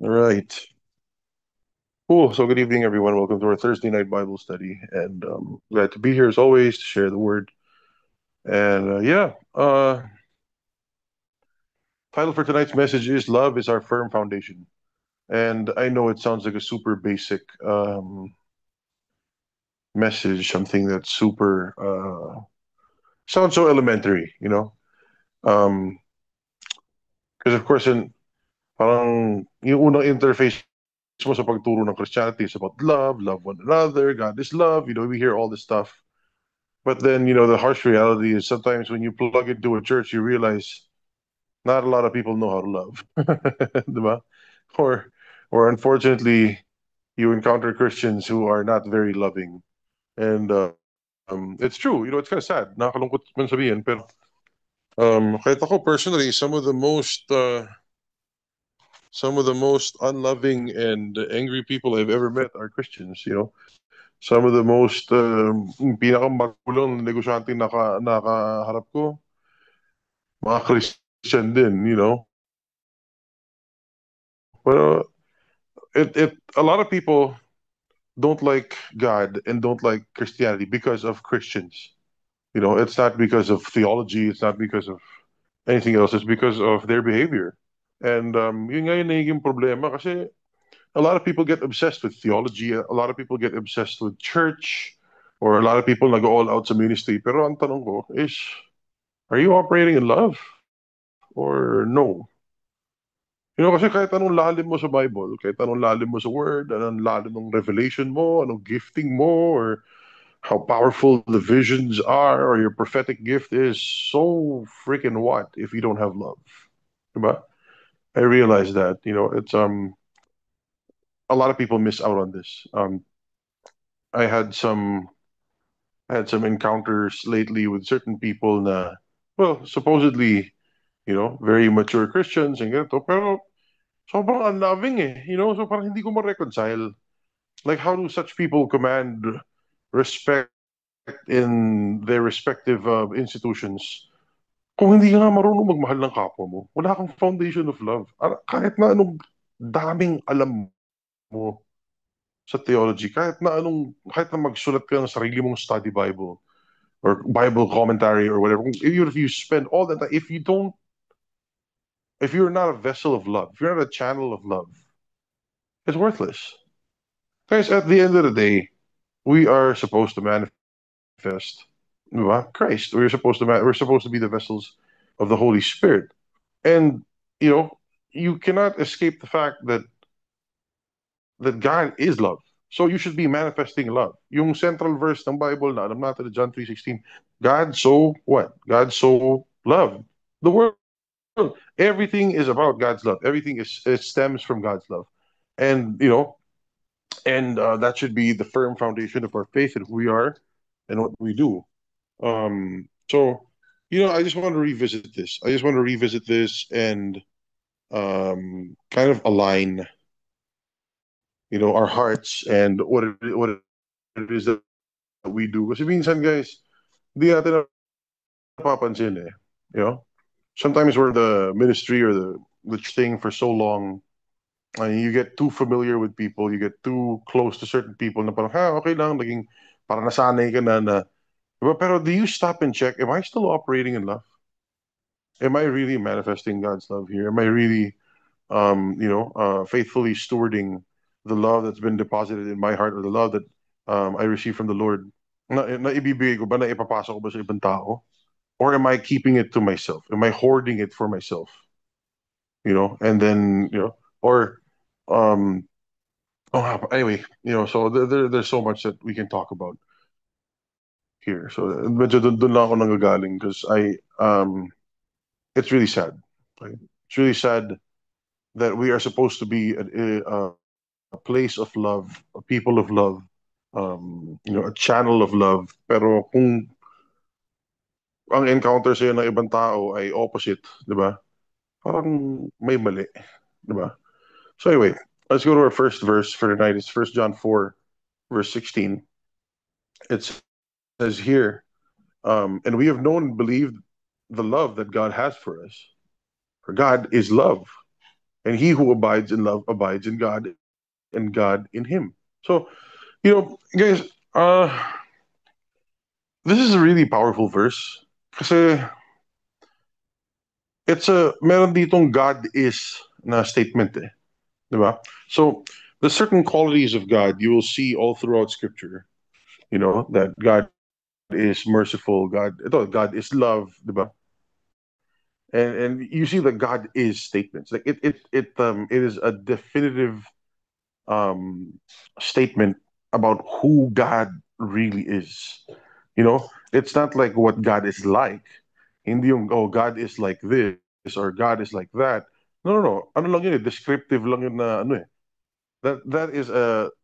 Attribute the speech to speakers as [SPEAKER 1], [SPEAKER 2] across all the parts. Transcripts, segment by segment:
[SPEAKER 1] All right. Cool. So good evening, everyone. Welcome to our Thursday night Bible study, and glad to be here as always to share the word. And title for tonight's message is "Love is our firm foundation." And I know it sounds like a super basic message, something that's super sounds so elementary, Um, because of course, parang yung unang interface mo sa pagturo ng Christianity is about love, love one another, God is love. We hear all this stuff. But then, the harsh reality is sometimes when you plug into a church, you realize not a lot of people know how to love. Diba? Or, or unfortunately, you encounter Christians who are not very loving. And it's true, it's kind of sad. Nakakalungkot man sabihin, pero kahit ako personally, some of the most unloving and angry people I've ever met are Christians. Some of the most pinakamagulong negosyante nakaharap ko, mga Christian din. But a lot of people don't like God and don't like Christianity because of Christians. It's not because of theology, it's not because of anything else, it's because of their behavior. And yun nga yung nagiging problema kasi a lot of people get obsessed with theology, a lot of people get obsessed with church, or a lot of people nag all out sa ministry. Pero ang tanong ko is, are you operating in love or no? Kasi kahit anong lalim mo sa Bible, kahit anong lalim mo sa Word, anong lalim ng revelation mo, anong gifting mo, or how powerful the visions are, or your prophetic gift is, so freaking what if you don't have love? Diba? I realize that, it's a lot of people miss out on this. I had some I had some encounters lately with certain people na, well, supposedly, very mature Christians and ganito, pero sobrang unloving so parang hindi ko ma-reconcile. Like, how do such people command respect in their respective institutions kung hindi ka nga marunong magmahal ng kapwa mo? Wala kang foundation of love. Kahit na anong daming alam mo sa theology, kahit na magsulat ka ng sarili mong study Bible or Bible commentary or whatever, even if you spend all that time, if you're not a vessel of love, if you're not a channel of love, it's worthless. Guys, at the end of the day, we are supposed to manifest Christ. We're supposed to be the vessels of the Holy Spirit. And you know, you cannot escape the fact that God is love. So you should be manifesting love. Yung central verse ng Bible na alam natin, John 3:16, God so what? God so loved the world. Everything is about God's love. It stems from God's love. And that should be the firm foundation of our faith and who we are and what we do. So I just want to revisit this. I just want to revisit this and kind of align, our hearts and what it is that we do. Kasi minsan, guys, di natin napapansin eh. You know, sometimes we're in the ministry or the thing for so long, and you get too familiar with people, you get too close to certain people na parang, okay lang, parang nasanay ka na. Pero do you stop and check, am I still operating in love? Am I really manifesting God's love here? Am I really faithfully stewarding the love that's been deposited in my heart or the love that I receive from the Lord? Na ibibigay ko ba, na ipapasok ko ba sa ibang tao? Or am I keeping it to myself? Am I hoarding it for myself? And then, or, um, anyway, so there's so much that we can talk about here. So medyo dun lang ako nanggagaling because it's really sad. Right? It's really sad that we are supposed to be a place of love, a people of love, a channel of love. Pero kung ang encounter sa'yo ng ibang tao ay opposite, di ba? Parang may mali, di ba? So anyway, let's go to our first verse for tonight. It's First John 4, verse 16. It says here, and we have known and believed the love that God has for us. For God is love. And he who abides in love abides in God, and God in him. So, guys, this is a really powerful verse. Kasi meron ditong God is na statement eh. Diba? So, the certain qualities of God you will see all throughout scripture. That God is merciful, God is love, diba? And you see that God is statements. Like it is a definitive um statement about who God really is. It's not like what God is like. Hindi yung, oh, God is like this or God is like that. No, no, no. Ano lang yun eh, descriptive lang yun na ano eh. That is a,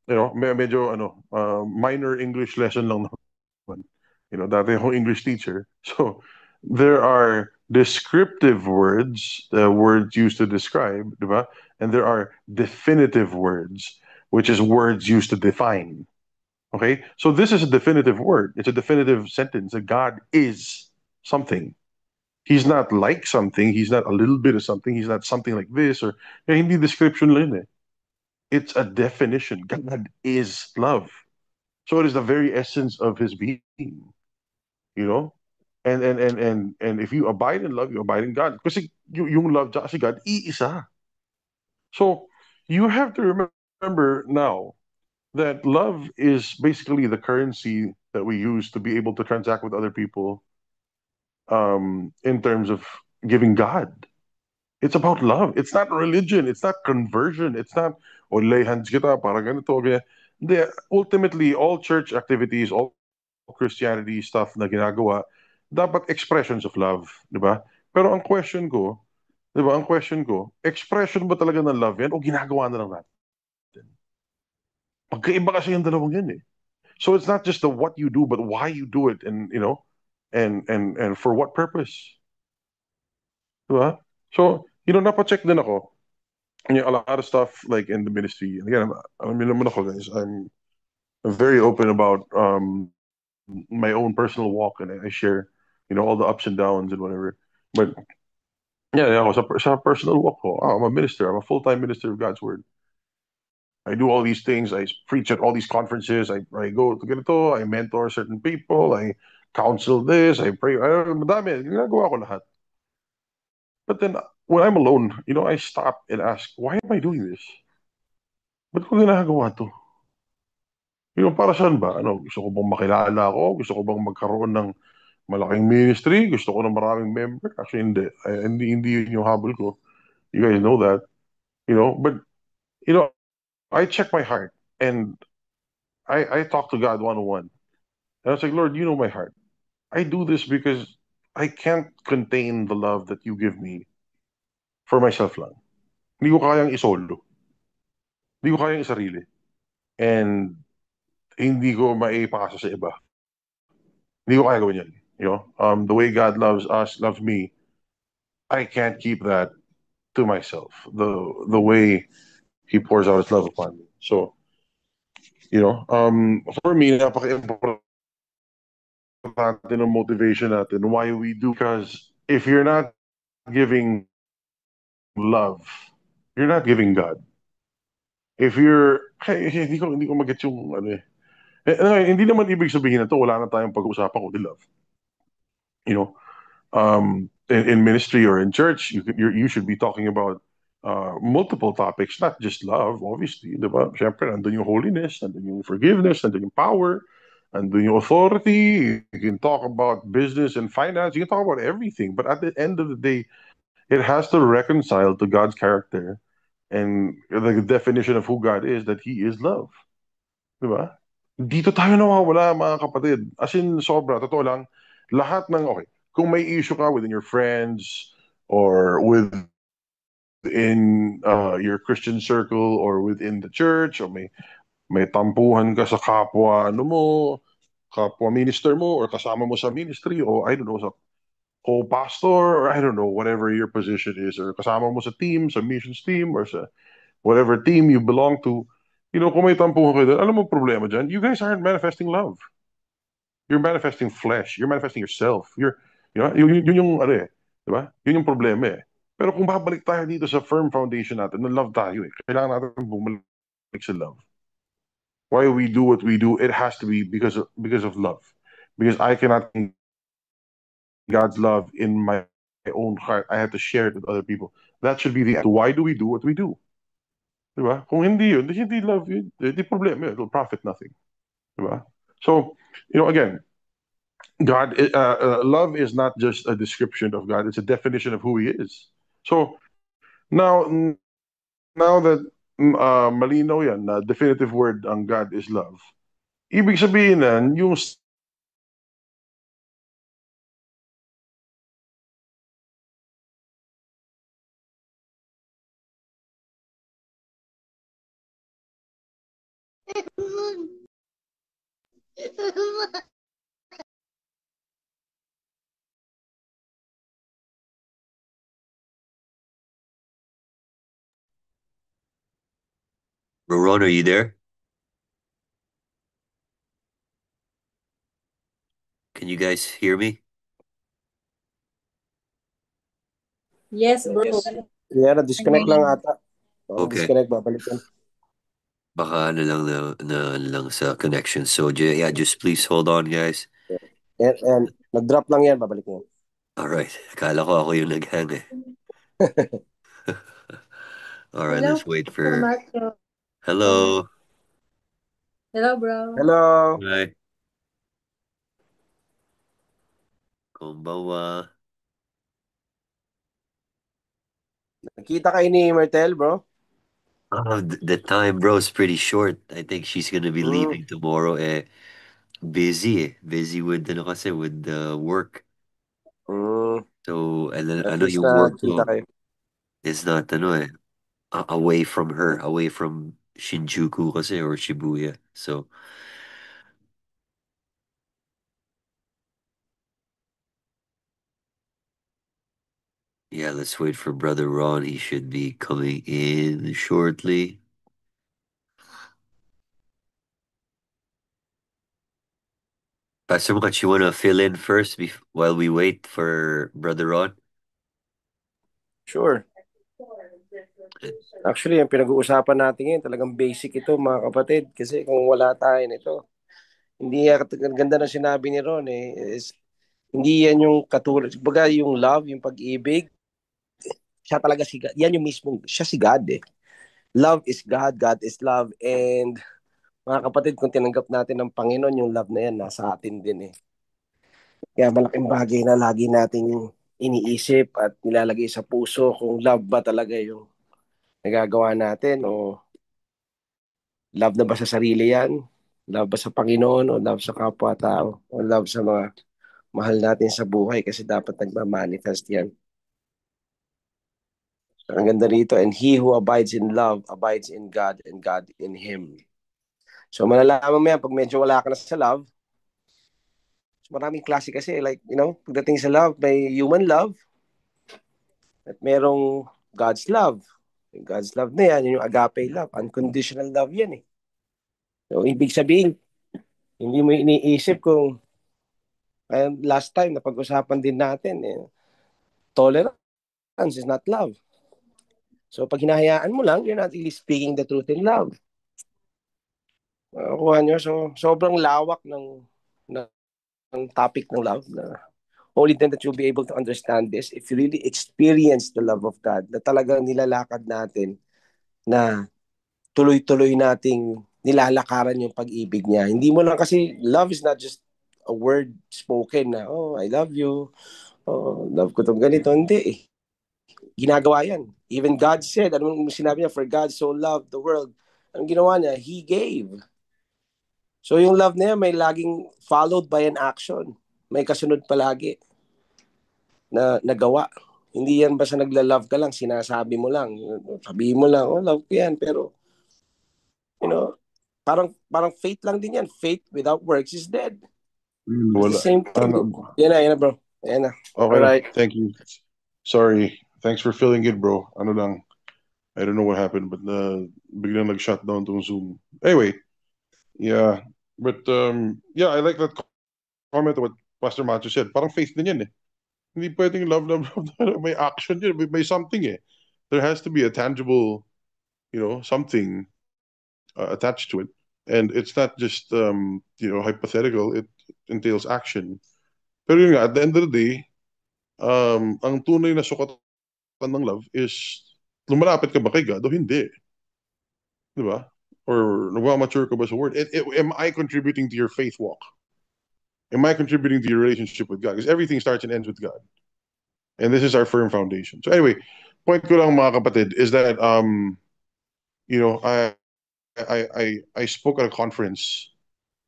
[SPEAKER 1] medyo minor English lesson lang naman. Dati akong English teacher. So, there are descriptive words, the words used to describe, diba? And there are definitive words, which is words used to define. Okay? So this is a definitive word. It's a definitive sentence that God is something. He's not like something. He's not a little bit of something. He's not something like this or hindi description lang yun eh. It's a definition. God is love. So it is the very essence of his being, you know? And if you abide in love, you abide in God. Kasi yung love tsaka si God, iisa. So you have to remember now that love is basically the currency that we use to be able to transact with other people in terms of giving God. It's about love. It's not religion. It's not conversion. It's not, oh, lay hands kita, para ganito, ganyan. Hindi, ultimately, all church activities, all Christianity stuff na ginagawa, dapat expressions of love, di ba? Pero ang question ko, di ba, ang question ko, expression ba talaga ng love yan o ginagawa na lang natin? Magkaiba kasi yung dalawang yan eh. So it's not just the what you do, but why you do it, and and for what purpose, di ba? So, napacheck din ako. A lot of stuff like in the ministry. And again, alam niyo naman ako, guys. I'm very open about my own personal walk, and I share, all the ups and downs and whatever. But yeah, ako sa personal walk ko, I'm a minister. I'm a full-time minister of God's word. I do all these things. I preach at all these conferences. I go to ganito. I mentor certain people. I counsel this. I pray. Madami. Ginagawa ko lahat. But then when I'm alone, I stop and ask, why am I doing this? Ba't ko ginagawa to? Para saan ba? Gusto ko bang makilala ako? Gusto ko bang magkaroon ng malaking ministry? Gusto ko ng maraming member? Actually, hindi. Hindi yun yung habol ko. You guys know that. But, you know, I check my heart and I talk to God one-on-one. And I was like, Lord, you know my heart. I do this because I can't contain the love that you give me for myself lang. Hindi ko kayang isolo. Hindi ko kayang isarili. And hindi ko maipakasa sa iba. Hindi ko kaya gawin yan. The way God loves us, loves me, I can't keep that to myself. The way He pours out His love upon me. So, for me, napaka-importante ng motivation natin, why we do. Because if you're not giving love, you're not giving God. If you're, hindi ko mag-get yung, ano eh. Hindi naman ibig sabihin na to, wala na tayong pag-uusapan kundi love. In ministry or in church, you should be talking about multiple topics, not just love, obviously, di ba? Siyempre, nandun yung holiness, nandun yung forgiveness, nandun yung power, nandun yung authority. You can talk about business and finance. You can talk about everything. But at the end of the day, it has to reconcile to God's character and the definition of who God is, that He is love. Di ba? Dito tayo nawawala, mga kapatid. As in, sobra. Totoo lang, lahat ng, okay, kung may issue ka within your friends or within your Christian circle or within the church, or may tampuhan ka sa kapwa, kapwa minister mo, or kasama mo sa ministry, or I don't know, sa co-pastor, or I don't know, whatever your position is, or kasama mo sa team, sa missions team, or sa whatever team you belong to, kung may tampuhan kayo doon, alam mo problema dyan, you guys aren't manifesting love. You're manifesting flesh. You're manifesting yourself. Yun yung, ano eh, di ba? Yun yung problema eh. Pero kung babalik tayo dito sa firm foundation natin, na love tayo eh. Kailangan natin bumalik sa love. Why we do what we do, it has to be because of love. Because I cannot find God's love in my own heart. I have to share it with other people. That should be the answer. Why do we do what we do? Diba? Kung hindi yun, hindi love yun, di problema yun. It'll profit nothing. Diba? So, again, love is not just a description of God, it's a definition of who He is. So, now, now that malinaw yan, na definitive word ang God is love, ibig sabihin na, yung
[SPEAKER 2] Bro Ron, are you there? Can you guys hear me?
[SPEAKER 3] Yes, bro.
[SPEAKER 4] Yeah, na-disconnect lang ata.
[SPEAKER 2] Okay.
[SPEAKER 4] Disconnect, babalikan.
[SPEAKER 2] Baka ano lang ano lang sa connection. So yeah, just please hold on, guys.
[SPEAKER 4] And nag-drop lang yan, babalik yan.
[SPEAKER 2] All right. Akala ko ako yung nag-hang eh. All right,
[SPEAKER 3] Hello,
[SPEAKER 2] let's wait
[SPEAKER 3] Sir
[SPEAKER 2] for.
[SPEAKER 3] Marco.
[SPEAKER 2] Hello.
[SPEAKER 3] Hello, bro.
[SPEAKER 4] Hello!
[SPEAKER 2] Hi. Konbanwa.
[SPEAKER 4] Nakita kayo ni Martel, bro?
[SPEAKER 2] Oh, the time, bro, is pretty short. I think she's gonna be
[SPEAKER 4] Mm.
[SPEAKER 2] leaving tomorrow. Busy eh. Busy with ano kasi with the work.
[SPEAKER 4] Mm.
[SPEAKER 2] So,
[SPEAKER 4] At
[SPEAKER 2] ano
[SPEAKER 4] least
[SPEAKER 2] yung
[SPEAKER 4] na
[SPEAKER 2] work
[SPEAKER 4] kita
[SPEAKER 2] ko
[SPEAKER 4] kayo.
[SPEAKER 2] is not ano eh. Away from her, away from Shinjuku kasi or Shibuya. So, yeah, let's wait for Brother Ron. He should be coming in shortly. Pastor Mukat, you wanna fill in first while we wait for Brother Ron?
[SPEAKER 4] Sure. Actually, yung pinag-uusapan natin ngayon, talagang basic ito, mga kapatid. Kasi kung wala tayo nito, hindi ang ganda na sinabi ni Ron is, hindi yan yung katulad. Baga yung love, yung pag-ibig, siya talaga si God. Yan yung mismong, siya si God eh. Love is God, God is love. And mga kapatid, kung tinanggap natin ng Panginoon, yung love na yan, nasa atin din eh. Kaya malaking bagay na lagi nating iniisip at nilalagay sa puso kung love ba talaga yung nagagawa natin o love na ba sa sarili yan? Love ba sa Panginoon o love sa kapwa-tao? O love sa mga mahal natin sa buhay kasi dapat nagmamanifest yan. Ang ganda rito, and he who abides in love abides in God and God in him. So malalaman mo yan pag medyo wala ka na sa love. So, maraming klase kasi like, pagdating sa love, may human love at merong God's love. Yung God's love na yan, yung agape love, unconditional love yan eh. So ibig sabihin, hindi mo iniisip kung last time na pag-usapan din natin tolerance is not love. So pag hinahayaan mo lang, you're not really speaking the truth in love. Kuha nyo, so sobrang lawak ng topic ng love na only then that you'll be able to understand this if you really experience the love of God na talagang nilalakad natin na tuloy-tuloy nating nilalakaran yung pag-ibig niya. Hindi mo lang kasi, love is not just a word spoken na, oh, I love you, oh, love ko tong ganito. Hindi eh. Ginagawa yan. Even God said, anong sinabi niya, for God so loved the world. Anong ginawa niya? He gave. So yung love na yan, may laging followed by an action. May kasunod palagi na nagawa. Hindi yan basta nagla-love ka lang, sinasabi mo lang. Sabihin mo lang, oh, love ko yan. Pero, you know, parang faith lang din yan. Faith without works is dead. It's the
[SPEAKER 1] wala.
[SPEAKER 4] same thing. Yan na, bro. Yan na.
[SPEAKER 1] Okay,
[SPEAKER 4] Alright.
[SPEAKER 1] thank you. Sorry. Thanks for filling in, bro. Ano lang, I don't know what happened, but biglang nag-shut down tong Zoom. Anyway, yeah. But yeah, I like that comment of what Pastor Macho said. Parang faith din yan eh. Hindi pwedeng love. May action yun. May something eh. There has to be a tangible, something attached to it. And it's not just, hypothetical. It entails action. Pero yun nga, at the end of the day, ang tunay na sukatan ng love is lumalapit ka ba kay God o hindi? Di ba? Or nagmamature ka ba sa word? Am I contributing to your faith walk? Am I contributing to your relationship with God? Because everything starts and ends with God. And this is our firm foundation. So anyway, point ko lang mga kapatid is that you know, I spoke at a conference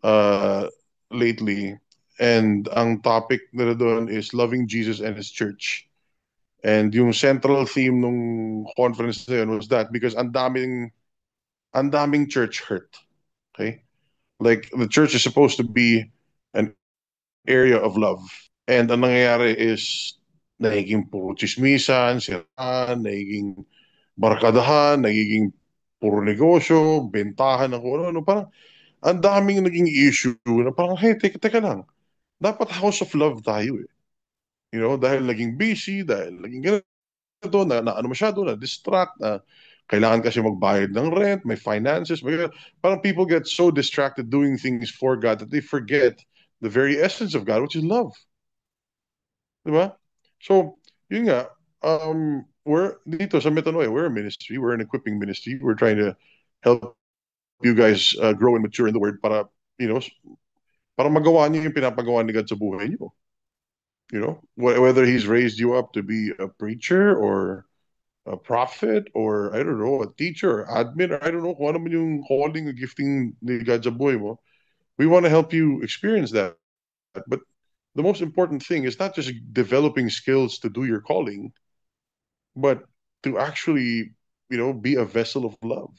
[SPEAKER 1] uh lately, and ang topic nila doon is loving Jesus and his church. And yung central theme nung conference na yun was that because ang daming church hurt. Okay? Like the church is supposed to be an area of love. And ang nangyayari is nagiging puro chismisan, siraan, nagiging barkadahan, nagiging puro negosyo, bentahan ng kung ano. Parang ang daming naging issue na parang, hey, teka lang. Dapat house of love tayo eh. Dahil naging busy, dahil naging ganito, na ano masyado, na distract, na kailangan kasi magbayad ng rent, may finances, parang people get so distracted doing things for God that they forget the very essence of God, which is love. Diba? So, yun nga, we're dito sa Metanoia, we're a ministry, we're an equipping ministry. We're trying to help you guys grow and mature in the word you know, para magawa niyo yung pinapagawa ni God sa buhay niyo. Whether he's raised you up to be a preacher or a prophet or I don't know, a teacher or admin or I don't know kung ano man yung calling or gifting ni God sa buhay mo. We want to help you experience that. But the most important thing is not just developing skills to do your calling, but to actually, be a vessel of love.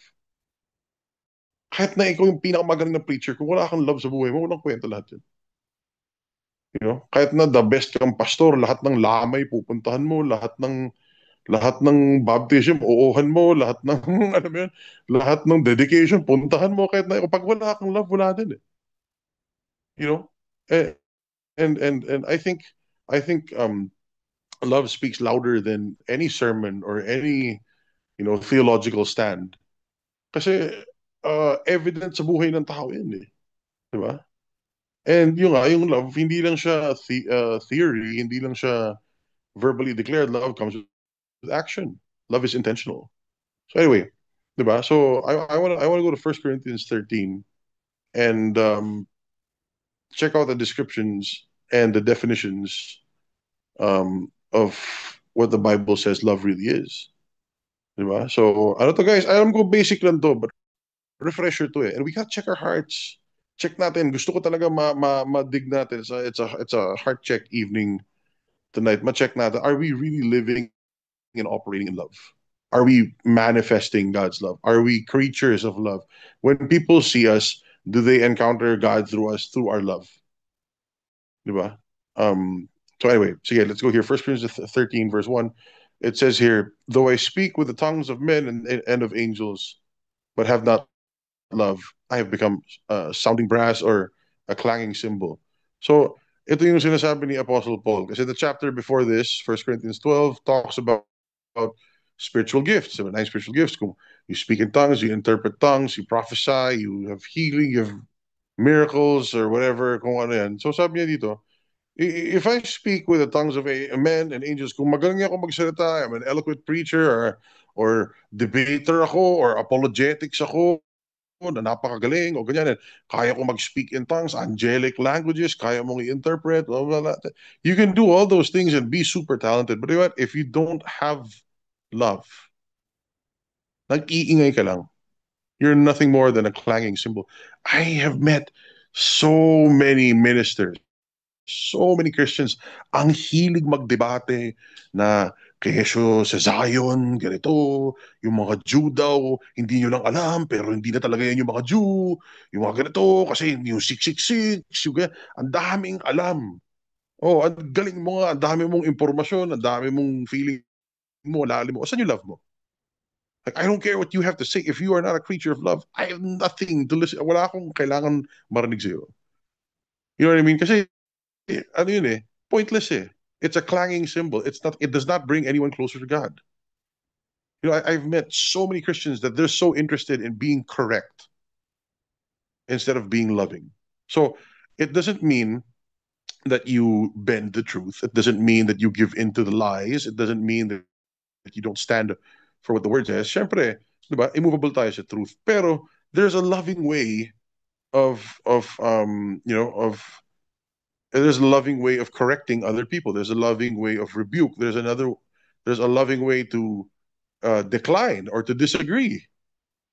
[SPEAKER 1] Kahit na ikaw yung pinakamagaling na preacher, kung wala kang love sa buhay mo, walang kwenta lahat yun. Kahit na the best kang pastor, lahat ng lamay pupuntahan mo, lahat ng baptism, oohan mo, lahat ng, alam mo yun, lahat ng dedication, puntahan mo, kahit na pag wala kang love, wala din eh. You know? Eh, and I think love speaks louder than any sermon or any theological stand kasi evident sa buhay ng tao yan eh, di ba? And yung love hindi lang siya theory, hindi lang siya verbally declared. Love comes with action. Love is intentional. So anyway, di ba? So I want to go to 1 Corinthians 13 and check out the descriptions and the definitions of what the Bible says love really is. Diba? So, ano to guys, alam ko basic lang to, but refresher to eh. And we gotta check our hearts. Check natin. Gusto ko talaga ma-dig natin. It's a heart check evening tonight. Ma-check natin. Are we really living and operating in love? Are we manifesting God's love? Are we creatures of love? When people see us, do they encounter God through us, through our love? Diba? So anyway, let's go here. 1 Corinthians 13, verse 1. It says here, though I speak with the tongues of men and of angels, but have not love, I have become sounding brass or a clanging cymbal. So, ito yung sinasabi ni Apostle Paul. Kasi the chapter before this, 1 Corinthians 12, talks about spiritual gifts. 9 spiritual gifts. Kung you speak in tongues, you interpret tongues, you prophesy, you have healing, you have miracles, or whatever, kung ano yan. So, sabi niya dito, if I speak with the tongues of men and angels, kung magaling ako magsalita, I'm an eloquent preacher or debater ako or apologetics ako na napakagaling o ganyan. Kaya ko mag-speak in tongues, angelic languages, kaya mong i-interpret, blah, blah, blah. You can do all those things and be super talented. But you know what? If you don't have love, nag-iingay ka lang. You're nothing more than a clanging cymbal. I have met so many ministers, so many Christians, ang hilig magdebate na kesyo sa Zion, ganito, yung mga Jew daw, hindi nyo lang alam, pero hindi na talaga yan yung mga Jew, yung mga ganito, kasi yung 666, yung ganyan, ang daming alam. Oh, ang galing mo nga, ang dami mong impormasyon, ang dami mong feeling mo, lalim mo. Saan yung love mo? Like, I don't care what you have to say. If you are not a creature of love, I have nothing to listen. Wala akong kailangan marinig sa'yo. You know what I mean? Kasi ano yun eh, pointless eh. It's a clanging cymbal. It's not. It does not bring anyone closer to God. I've met so many Christians that they're so interested in being correct instead of being loving. So it doesn't mean that you bend the truth. It doesn't mean that you give in to the lies. It doesn't mean that you don't stand for what the word says. Siyempre, diba, immovable tayo sa truth. Pero there's a loving way of there's a loving way of correcting other people. There's a loving way of rebuke. There's a loving way to decline or to disagree.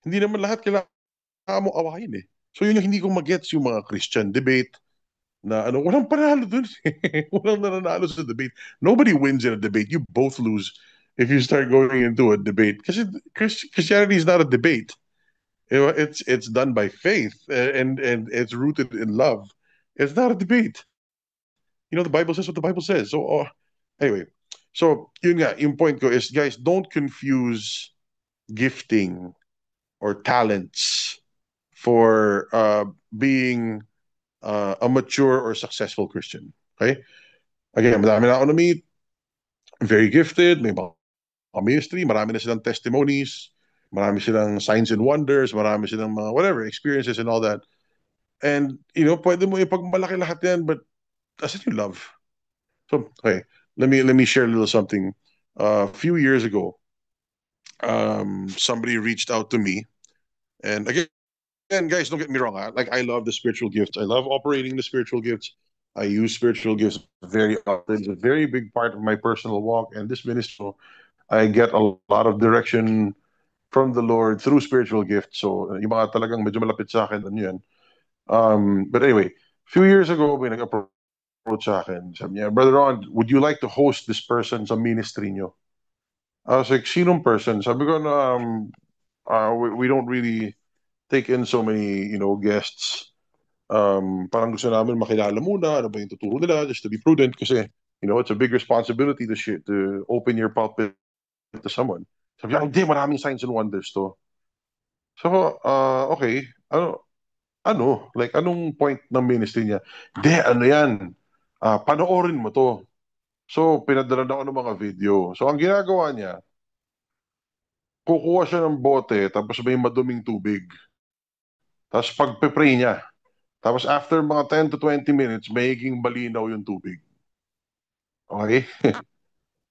[SPEAKER 1] Hindi naman lahat kailangan mo awayin eh. So yun yung hindi ko magets yung mga Christian debate na walang panalo dun. Walang nananalo sa debate. Nobody wins in a debate. You both lose if you start going into a debate. Because Christianity is not a debate. It's done by faith and it's rooted in love. It's not a debate. The Bible says what the Bible says. So anyway, so yun nga, yung point ko is, guys, don't confuse gifting or talents for being a mature or successful Christian. Okay? Again, madami na ako na-meet, very gifted, may mga ministry, marami na silang testimonies, marami silang signs and wonders, marami silang mga whatever, experiences and all that. And, pwede mo ipagmalaki lahat yan, but asan yung love? So, okay, let me share a little something. A few years ago, somebody reached out to me, and again, guys, don't get me wrong. Like, I love the spiritual gifts. I love operating the spiritual gifts. I use spiritual gifts very often. It's a very big part of my personal walk. And this ministry, I get a lot of direction from the Lord through spiritual gifts. So, yung mga talagang medyo malapit sa akin, ano yan. But anyway, a few years ago, may nag-approach sa akin. Sabi niya, Brother Ron, would you like to host this person sa ministry niyo? I was like, sinong person? Sabi ko, we don't really take in so many, guests. Parang gusto namin makilala muna, ano ba yung tuturo nila, just to be prudent kasi, it's a big responsibility to open your pulpit to someone. Sabi niya, hindi, maraming signs and wonders to. So, okay, like, anong point ng ministry niya? Hindi, ano yan, panoorin mo to. So, pinadala na ako ng mga video. So, ang ginagawa niya, kukuha siya ng bote, tapos may maduming tubig. Tapos pagpe-pray niya. Tapos after mga 10 to 20 minutes, magiging malinaw yung tubig. Okay?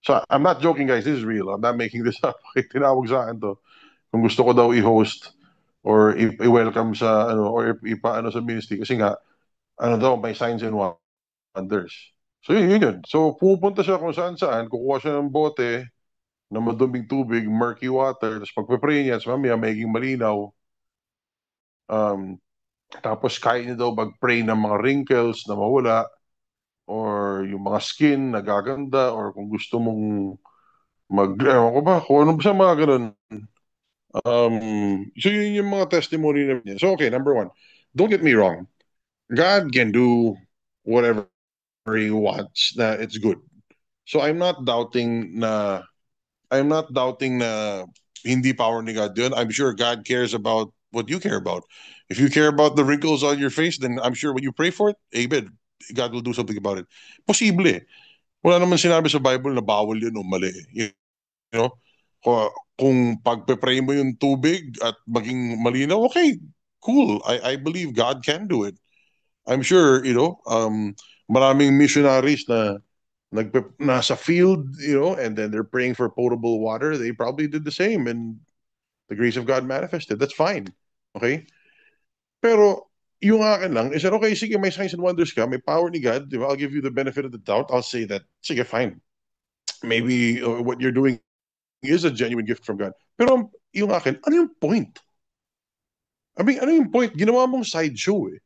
[SPEAKER 1] So, I'm not joking, guys. This is real. I'm not making this up. Okay, tinawag sa akin to. Kung gusto ko daw i-host or i-welcome sa, or ipa-ano sa ministry. Kasi nga, daw, may signs and wonders. So, yun. So, pupunta siya kung saan-saan, kukuha siya ng bote, na maduming tubig, murky water, tapos pagpe-pray niya, tapos mamaya magiging malinaw. Tapos kaya niya daw mag-pray ng mga wrinkles na mawala, or yung mga skin na gaganda, or kung gusto mong ewan ko ba, kung ano ba siya mga ganun. So yun yung mga testimony niya. So okay, number one, don't get me wrong. God can do whatever He wants, na it's good. So I'm not doubting na hindi power ni God yun. I'm sure God cares about what you care about. If you care about the wrinkles on your face, then I'm sure when you pray for it, amen, God will do something about it. Posible. Wala naman sinabi sa Bible na bawal yun o mali. You know? Kung pagpe-pray mo yung tubig at maging malinaw, okay, cool. I believe God can do it. I'm sure, maraming missionaries na nasa field, and then they're praying for potable water. They probably did the same and the grace of God manifested. That's fine. Okay? Pero yung akin lang is that, okay, sige, may signs and wonders ka, may power ni God, di ba? I'll give you the benefit of the doubt. I'll say that, sige, fine. Maybe what you're doing is a genuine gift from God. Pero yung akin, ano yung point? I mean, ano yung point? Ginawa mong sideshow eh.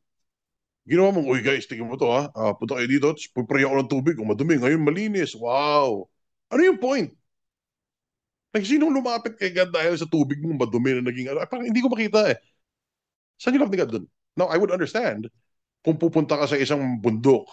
[SPEAKER 1] Ginawa mong, uy guys, tingnan mo to ha. Punta kayo dito, pupray ako ng tubig, madumi, ngayon malinis. Wow! Ano yung point? Like, sinong lumapit kay God dahil sa tubig mong madumi na naging parang hindi ko makita eh. Saan yung love ni God dun? Now, I would understand kung pupunta ka sa isang bundok,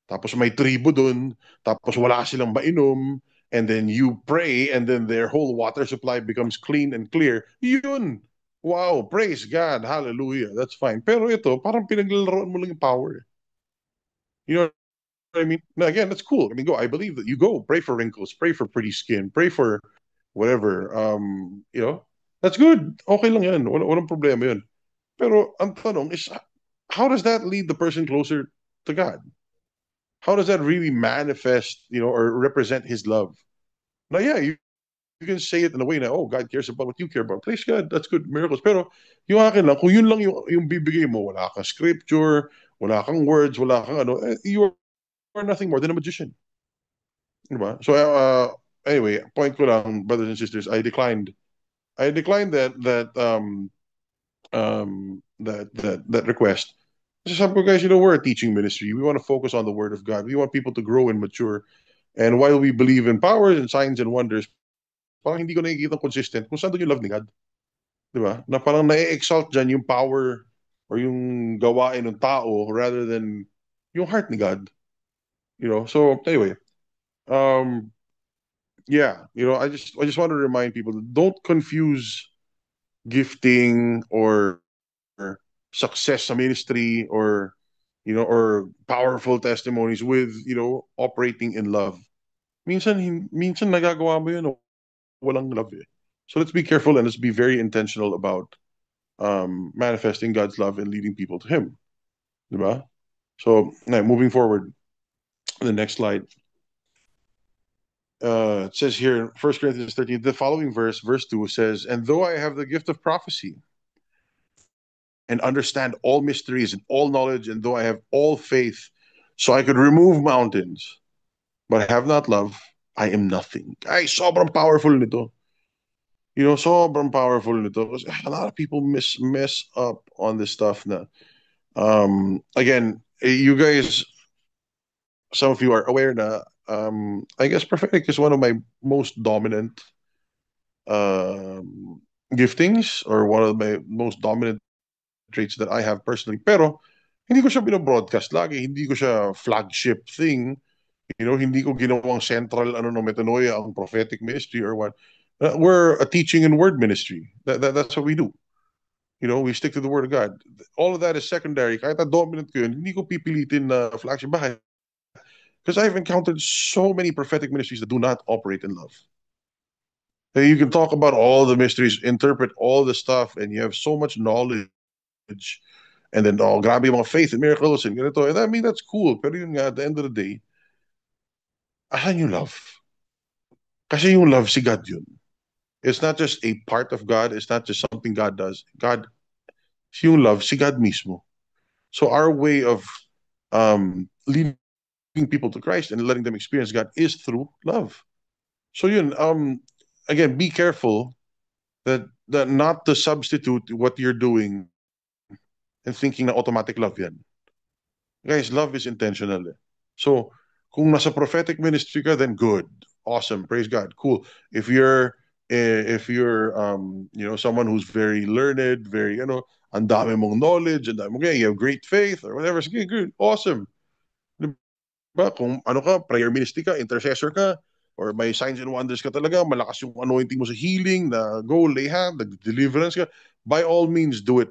[SPEAKER 1] tapos may tribo dun, tapos wala silang mainom, and then you pray, and then their whole water supply becomes clean and clear. Yun! Wow, praise God, hallelujah, that's fine. Pero ito, parang pinaglalaroan mo lang yung power. You know what I mean? Now, again, that's cool. I mean, go. I believe that you go pray for wrinkles, pray for pretty skin, pray for whatever. That's good. Okay lang yan. Walang problema yun. Pero ang tanong is, how does that lead the person closer to God? How does that really manifest, or represent His love? Now, yeah, you can say it in a way na, oh, God cares about what you care about. Praise God, that's good, miracles. Pero yung akin lang, kung yun lang yung bibigay mo, wala kang scripture, wala kang words, wala kang ano, you are nothing more than a magician. Diba? So, anyway, point ko lang, brothers and sisters, I declined that request. Kasi sabi ko, guys, we're a teaching ministry. We want to focus on the Word of God. We want people to grow and mature. And while we believe in powers and signs and wonders, parang hindi ko nakikita consistent kung saan doon yung love ni God. Di ba? Na parang na-exalt dyan yung power or yung gawain ng tao rather than yung heart ni God. So anyway, yeah, I just want to remind people, don't confuse gifting or success sa ministry or powerful testimonies with, operating in love. Minsan nagagawa mo yun, walang love eh. So let's be careful and let's be very intentional about manifesting God's love and leading people to Him. Diba? So, now, moving forward, the next slide. It says here in 1 Corinthians 13, the following verse 2 says, and though I have the gift of prophecy and understand all mysteries and all knowledge, and though I have all faith, so I could remove mountains, but I have not love, I am nothing. Ay, sobrang powerful nito. Sobrang powerful nito. Because a lot of people mess up on this stuff na. Again, you guys, some of you are aware na, I guess prophetic is one of my most dominant giftings, or one of my most dominant traits that I have personally. Pero, hindi ko siya binobroadcast lagi. Hindi ko siya flagship thing. Hindi ko ginawang central no metanoia ang prophetic ministry or what. We're a teaching and word ministry. That's what we do. We stick to the word of God. All of that is secondary. Kahit na dominant ko yun, hindi ko pipilitin na flagship. Bakit? Because I've encountered so many prophetic ministries that do not operate in love. You can talk about all the mysteries, interpret all the stuff, and you have so much knowledge. And then, grabe yung mga faith and miracles and ganito. And I mean, that's cool. Pero yun nga, at the end of the day, asan yung love? Kasi yung love, si God yun. It's not just a part of God. It's not just something God does. God, yung love, si God mismo. So our way of leading people to Christ and letting them experience God is through love. So yun, again, be careful that not to substitute what you're doing and thinking na automatic love yan. Guys, love is intentional. So, kung nasa prophetic ministry ka, then good. Awesome. Praise God. Cool. If you're someone who's very learned, very, ang dami mong knowledge, and you have great faith or whatever, sige, good. Awesome. Diba? Kung prayer ministry ka, intercessor ka, or may signs and wonders ka talaga, malakas yung anointing mo sa healing, na go lay hand, deliverance ka, by all means do it.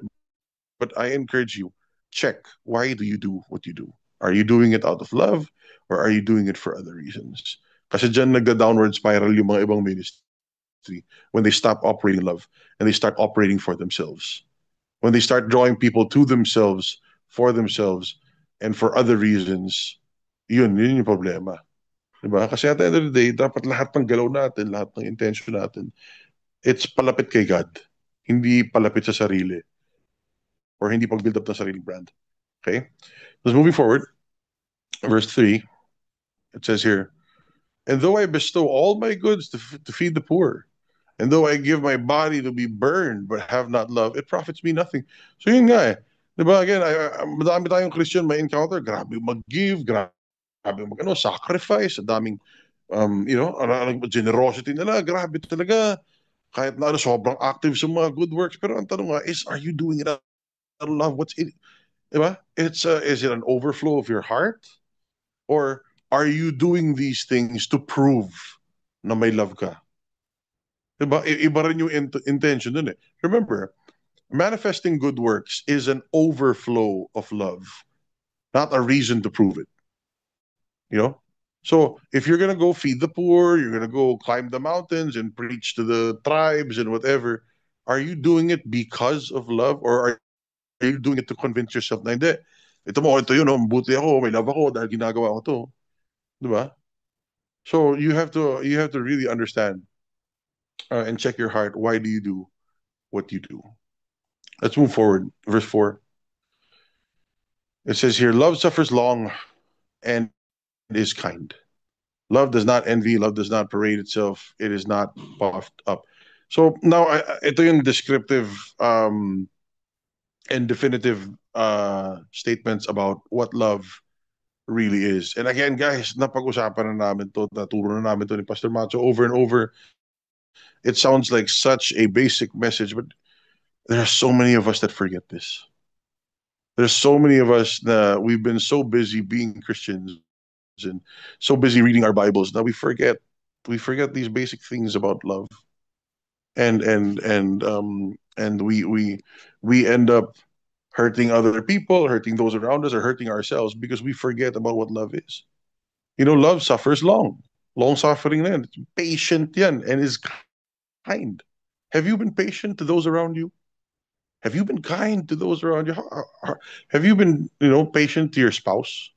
[SPEAKER 1] But I encourage you, check, why do you do what you do? Are you doing it out of love, or are you doing it for other reasons? Kasi dyan nagda-downward spiral yung mga ibang ministry when they stop operating love and they start operating for themselves. When they start drawing people to themselves, for themselves, and for other reasons, yun yung problema. Diba? Kasi at the end of the day, dapat lahat ng galaw natin, lahat ng intention natin, it's palapit kay God. Hindi palapit sa sarili. Or hindi pag-build up ng sariling brand. Okay? So moving forward, verse 3, it says here, and though I bestow all my goods to feed the poor, and though I give my body to be burned but have not love, it profits me nothing. So yun nga eh. Diba? Again, madami tayong Christian may encounter, grabe mag-give, grabe sacrifice, daming, generosity nila, grabe talaga. Kahit na sobrang active sa mga good works. Pero ang tanong nga is, are you doing it out of love? What's it? Diba? Is it an overflow of your heart? Or are you doing these things to prove na may love ka? Diba? Iba rin yung intention dun eh. Remember, manifesting good works is an overflow of love, not a reason to prove it. You know? So if you're gonna go feed the poor, you're gonna go climb the mountains and preach to the tribes and whatever, are you doing it because of love, or are you doing it to convince yourself na hindi? Ito yun, oh, mabuti ako, may love ako dahil ginagawa ko to. Di ba? So you have to really understand and check your heart. Why do you do what you do? Let's move forward. Verse 4. It says here, love suffers long and is kind. Love does not envy. Love does not parade itself. It is not puffed up. So now, ito yung descriptive and definitive statements about what love really is. And again, guys, napag-usapan na namin to, naturo na namin to ni Pastor Macho over and over. It sounds like such a basic message, but there are so many of us that forget this. There's so many of us that we've been so busy being Christians and so busy reading our Bibles that we forget these basic things about love, and we end up hurting other people, hurting those around us, or hurting ourselves because we forget about what love is. Love suffers long. Long suffering na yan. It's patient yan and is kind. Have you been patient to those around you? Have you been kind to those around you? Have you been, patient to your spouse?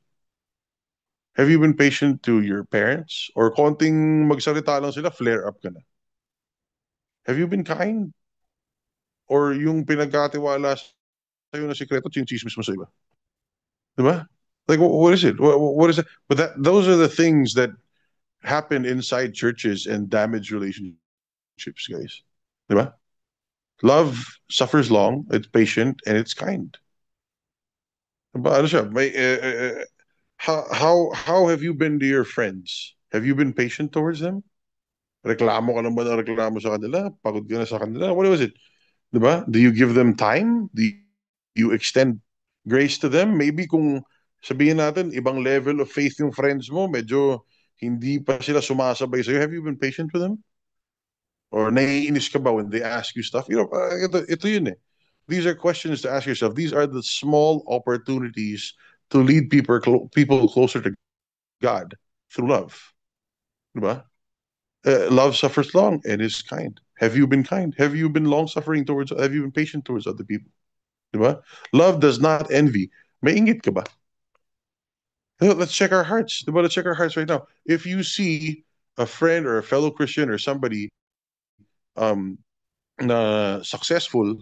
[SPEAKER 1] Have you been patient to your parents? Or konting magsalita lang sila, flare up ka na. Have you been kind? Or yung pinagkatiwala sa'yo na sikreto, chinchismis mo sa iba? Diba? Like, what is it? What is it? But those are the things that happen inside churches and damage relationships, guys. Diba? Love suffers long, it's patient, and it's kind. Diba? Ano siya? How have you been to your friends? Have you been patient towards them? Reklamo ka naman ng reklamo sa kanila? Pagod ka na sa kanila? What was it? Diba? Do you give them time? Do you extend grace to them? Maybe kung sabihin natin, ibang level of faith yung friends mo, medyo hindi pa sila sumasabay sa'yo. Have you been patient with them? Or naiinis ka ba when they ask you stuff? Ito yun eh. These are questions to ask yourself. These are the small opportunities to lead people closer to God through love. Diba? Love suffers long and is kind. Have you been kind? Have you been long-suffering towards, have you been patient towards other people? Diba? Love does not envy. May ingit ka ba? Let's check our hearts. Diba? Let's check our hearts right now. If you see a friend or a fellow Christian or somebody um, na successful,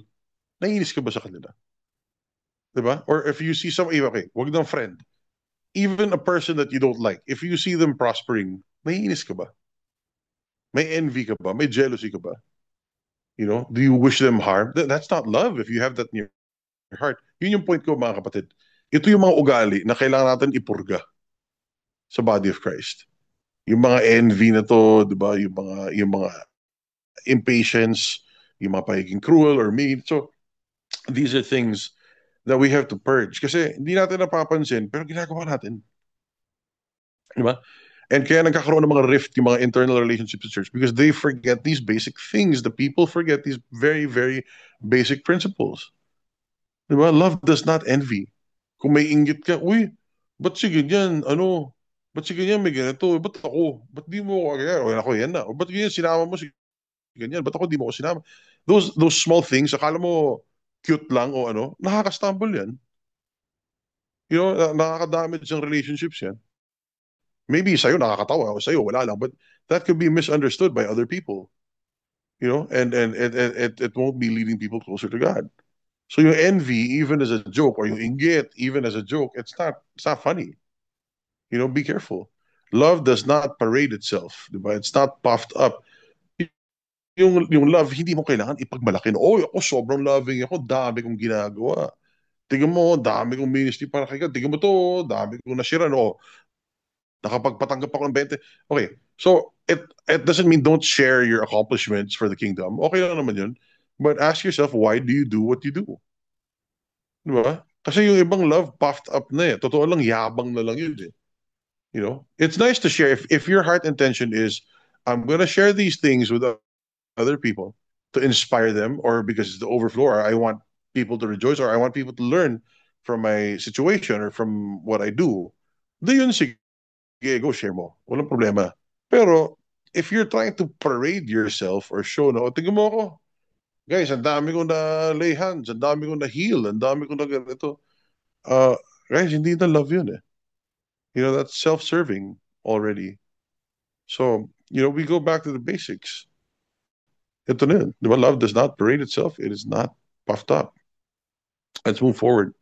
[SPEAKER 1] naiinis ka ba sa kanila? Diba? Or if you see somebody, okay, wag ng friend, even a person that you don't like, if you see them prospering, naiinis ka ba? May envy ka ba? May jealousy ka ba? Do you wish them harm? That's not love if you have that in your heart. Yun yung point ko, mga kapatid. Ito yung mga ugali na kailangan natin ipurga sa body of Christ. Yung mga envy na to, di ba? Yung mga impatience, yung mga pagiging cruel or mean. So, these are things that we have to purge. Kasi hindi natin napapansin, pero ginagawa natin. Di ba? And kaya nagkakaroon ng mga rift yung mga internal relationships in church because they forget these basic things. The people forget these very, very basic principles. Diba? Love does not envy. Kung may inggit ka, uy, ba't si ganyan, ba't si ganyan may ganito, ba't ako, ba't di mo ako, kaya, o ako yan na, o ba't ganyan sinama mo si ganyan, ba't ako di mo ako sinama. Those small things, akala mo cute lang o nakaka-stumble yan. Nakaka-damage ang relationships yan. Maybe sa'yo nakakatawa o sa'yo wala lang, but that could be misunderstood by other people. And it won't be leading people closer to God. So yung envy, even as a joke, or yung inggit, even as a joke, it's not funny. Be careful. Love does not parade itself, diba? It's not puffed up. Yung love, hindi mo kailangan ipagmalaki. Oh, ako sobrang loving ako, dami kong ginagawa. Tingnan mo, dami kong ministry para kay God. Tingnan mo to, dami kong nasira. No, nakapagpatanggap ako ng 20. Okay, so it doesn't mean don't share your accomplishments for the kingdom. Okay lang naman yun. But ask yourself, why do you do what you do? Diba? Kasi yung ibang love puffed up na eh. Totoo lang, yabang na lang yun eh. It's nice to share. If your heart intention is, I'm gonna share these things with other people to inspire them, or because it's the overflow, or I want people to rejoice, or I want people to learn from my situation or from what I do. Di yun sige. go share mo. Walang problema. Pero, if you're trying to parade yourself or show na, tingnan mo ako, guys, ang dami kong na lay hands, ang dami kong na heal, ang dami kong na ganito. Guys, hindi na love yun eh. That's self-serving already. So, we go back to the basics. Ito na yun. Di ba? Love does not parade itself. It is not puffed up. Let's move forward.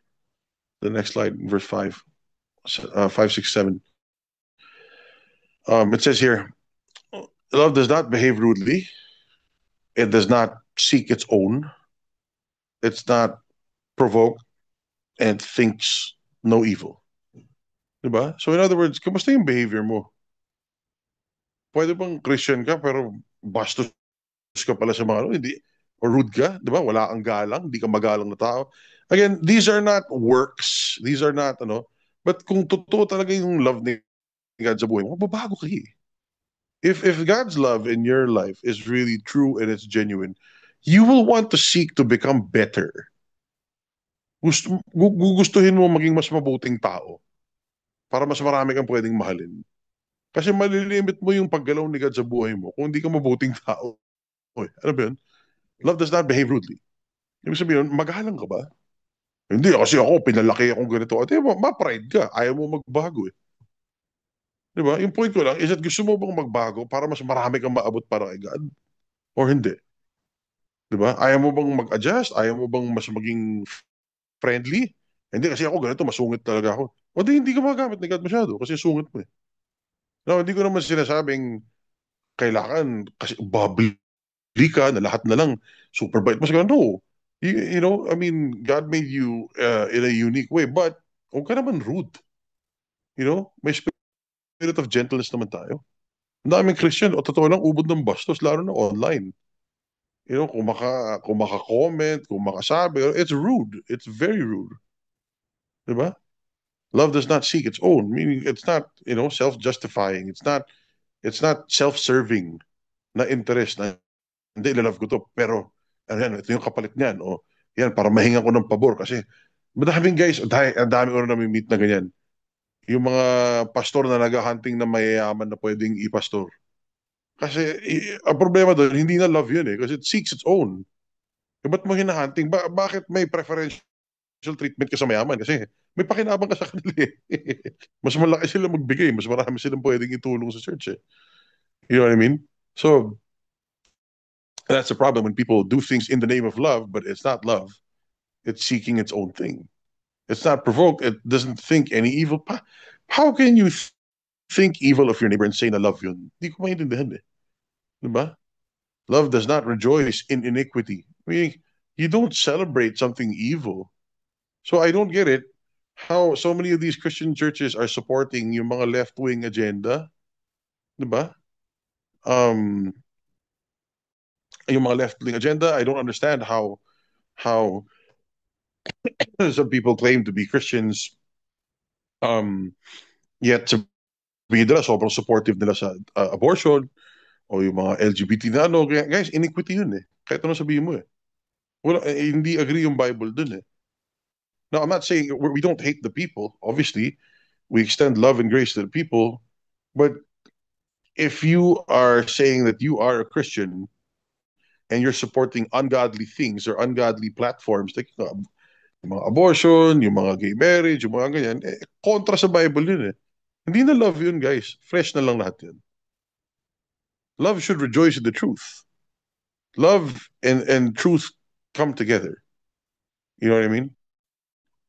[SPEAKER 1] The next slide, verse 5, 5, 6, 7. It says here, love does not behave rudely. It does not seek its own. It's not provoked and thinks no evil. Diba? So in other words, kamusta yung behavior mo? Pwede bang Christian ka pero bastos ka pala sa mga hindi, or rude ka, di ba? Wala kang galang, di ka magalang na tao. Again, these are not works. These are not, but kung totoo talaga yung love ni God sa buhay mo, mababago ka eh. If God's love in your life is really true and it's genuine, you will want to seek to become better. Gugustuhin mo maging mas mabuting tao para mas marami kang pwedeng mahalin. Kasi malilimit mo yung paggalaw ni God sa buhay mo kung hindi ka mabuting tao. Ano ba yun? Love does not behave rudely. Ibig sabihin, magalang ka ba? Hindi, kasi ako, pinalaki akong ganito. At ma-pride ka. Ayaw mo magbago eh. Di ba? Yung point ko lang is that gusto mo bang magbago para mas marami kang maabot para kay God? Or hindi? Di ba? Ayaw mo bang mag-adjust? Ayaw mo bang mas maging friendly? Hindi, kasi ako ganito, masungit talaga ako. O di, hindi ka magamit ni God masyado kasi sungit mo eh. No, hindi ko naman sinasabing kailangan kasi bubbly ka na lahat na lang super bait mo. No. I mean, God made you in a unique way, but huwag ka naman rude. May spirit of gentleness naman tayo. Ang daming Christian, o totoo lang, ubod ng bastos, lalo na online. Kung maka-comment, kung makasabi, it's rude. It's very rude. Diba? Love does not seek its own. Meaning, it's not, self-justifying. It's not self-serving na interest na, hindi, ilalove ko to, pero, ito yung kapalit niyan, o, yan, para mahinga ko ng pabor, kasi, madaming guys, ang dami ko na nami-meet na ganyan. Yung mga pastor na nag-hunting na mayayaman na pwedeng ipastor. Kasi, ang problema doon, hindi na love yun eh, kasi it seeks its own. Ba't mo hinahunting? Bakit may preferential treatment ka sa mayaman? Kasi, may pakinabang ka sa kanila eh. Mas malaki sila magbigay, mas marami silang pwedeng itulong sa church eh. You know what I mean? So, that's the problem when people do things in the name of love, but it's not love. It's seeking its own thing. It's not provoked. It doesn't think any evil. How can you think evil of your neighbor and say na love yun? Hindi ko maintindihan eh. Diba? Love does not rejoice in iniquity. I mean, you don't celebrate something evil. So I don't get it how so many of these Christian churches are supporting yung mga left-wing agenda. Diba? Yung mga left-wing agenda, I don't understand how some people claim to be Christians, yet sabihin nila sobrang supportive nila sa abortion o yung mga LGBT na ano. Guys, iniquity yun eh. Kahit ano sabihin mo eh. Hindi agree yung Bible dun eh. Now, I'm not saying we don't hate the people. Obviously, we extend love and grace to the people. But if you are saying that you are a Christian and you're supporting ungodly things or ungodly platforms, like yung mga abortion, yung mga gay marriage, yung mga ganyan, kontra sa Bible yun eh. Hindi na love yun, guys. Fresh na lang lahat yun. Love should rejoice in the truth. Love and truth come together. You know what I mean?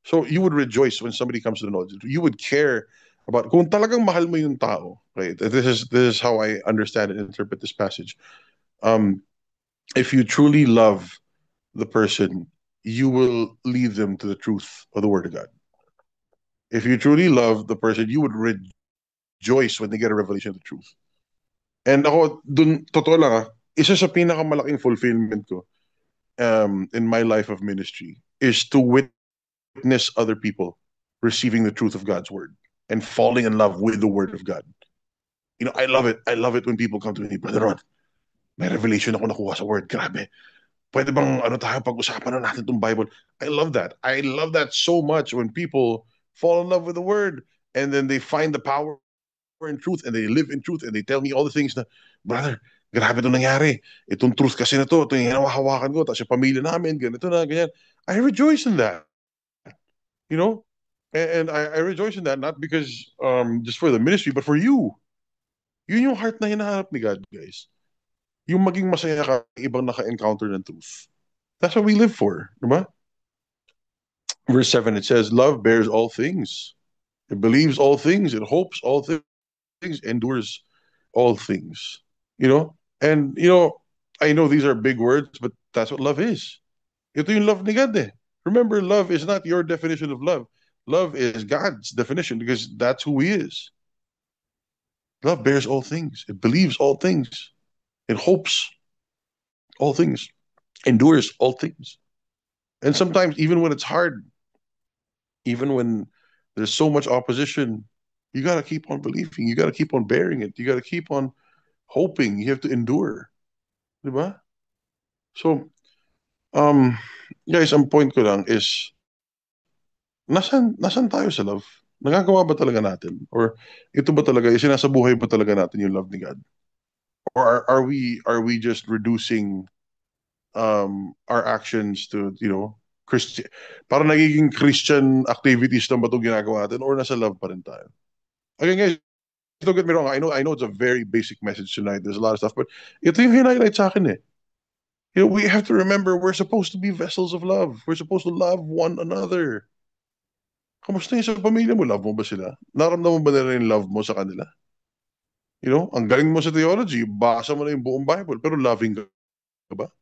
[SPEAKER 1] So you would rejoice when somebody comes to the knowledge. You would care about kung talagang mahal mo yung tao. Right? This is how I understand and interpret this passage. If you truly love the person, you will lead them to the truth of the Word of God. If you truly love the person, you would rejoice when they get a revelation of the truth. And ako, dun, totoo lang isa sa pinakamalaking fulfillment ko in my life of ministry is to witness other people receiving the truth of God's Word and falling in love with the Word of God. I love it. I love it when people come to me, Brother Ron, may revelation ako nakuha sa Word. Grabe. Pwede bang tayo pag-usapan na natin itong Bible? I love that. I love that so much when people fall in love with the Word and then they find the power in truth and they live in truth and they tell me all the things na, brother, grabe ito nangyari. Itong truth kasi na to, ito yung hinawahawakan ko, tapos yung pamilya namin, ganito na, ganyan. I rejoice in that, you know? And I rejoice in that not because just for the ministry, but for you. Yun yung heart na hinahanap ni God, guys. Yung maging masaya ka, ibang naka-encounter ng truth. That's what we live for, diba? Verse 7, it says, love bears all things. It believes all things. It hopes all things. Endures all things. You know? And, you know, I know these are big words, but that's what love is. Ito yung love ni God eh. Remember, love is not your definition of love. Love is God's definition because that's who He is. Love bears all things. It believes all things. It hopes all things. Endures all things. And sometimes, even when it's hard, even when there's so much opposition, you got to keep on believing. You got to keep on bearing it. You got to keep on hoping. You have to endure. Diba? So, guys, ang point ko lang is, nasan tayo sa love? Nagagawa ba talaga natin? Or ito ba talaga, sinasa buhay ba talaga natin yung love ni God? Or are we just reducing our actions to, you know, Christian, parang nagiging Christian activities lang ba itong ginagawa natin or nasa love pa rin tayo? Again, guys, don't get me wrong. I know it's a very basic message tonight. There's a lot of stuff, but ito yung highlight sa akin eh. You know, we have to remember we're supposed to be vessels of love. We're supposed to love one another. Kamusta yung sa pamilya mo? Love mo ba sila? Naramdaman mo ba nila yung love mo sa kanila? You know, ang galing mo sa theology, basa mo na yung buong Bible, pero loving ka ba?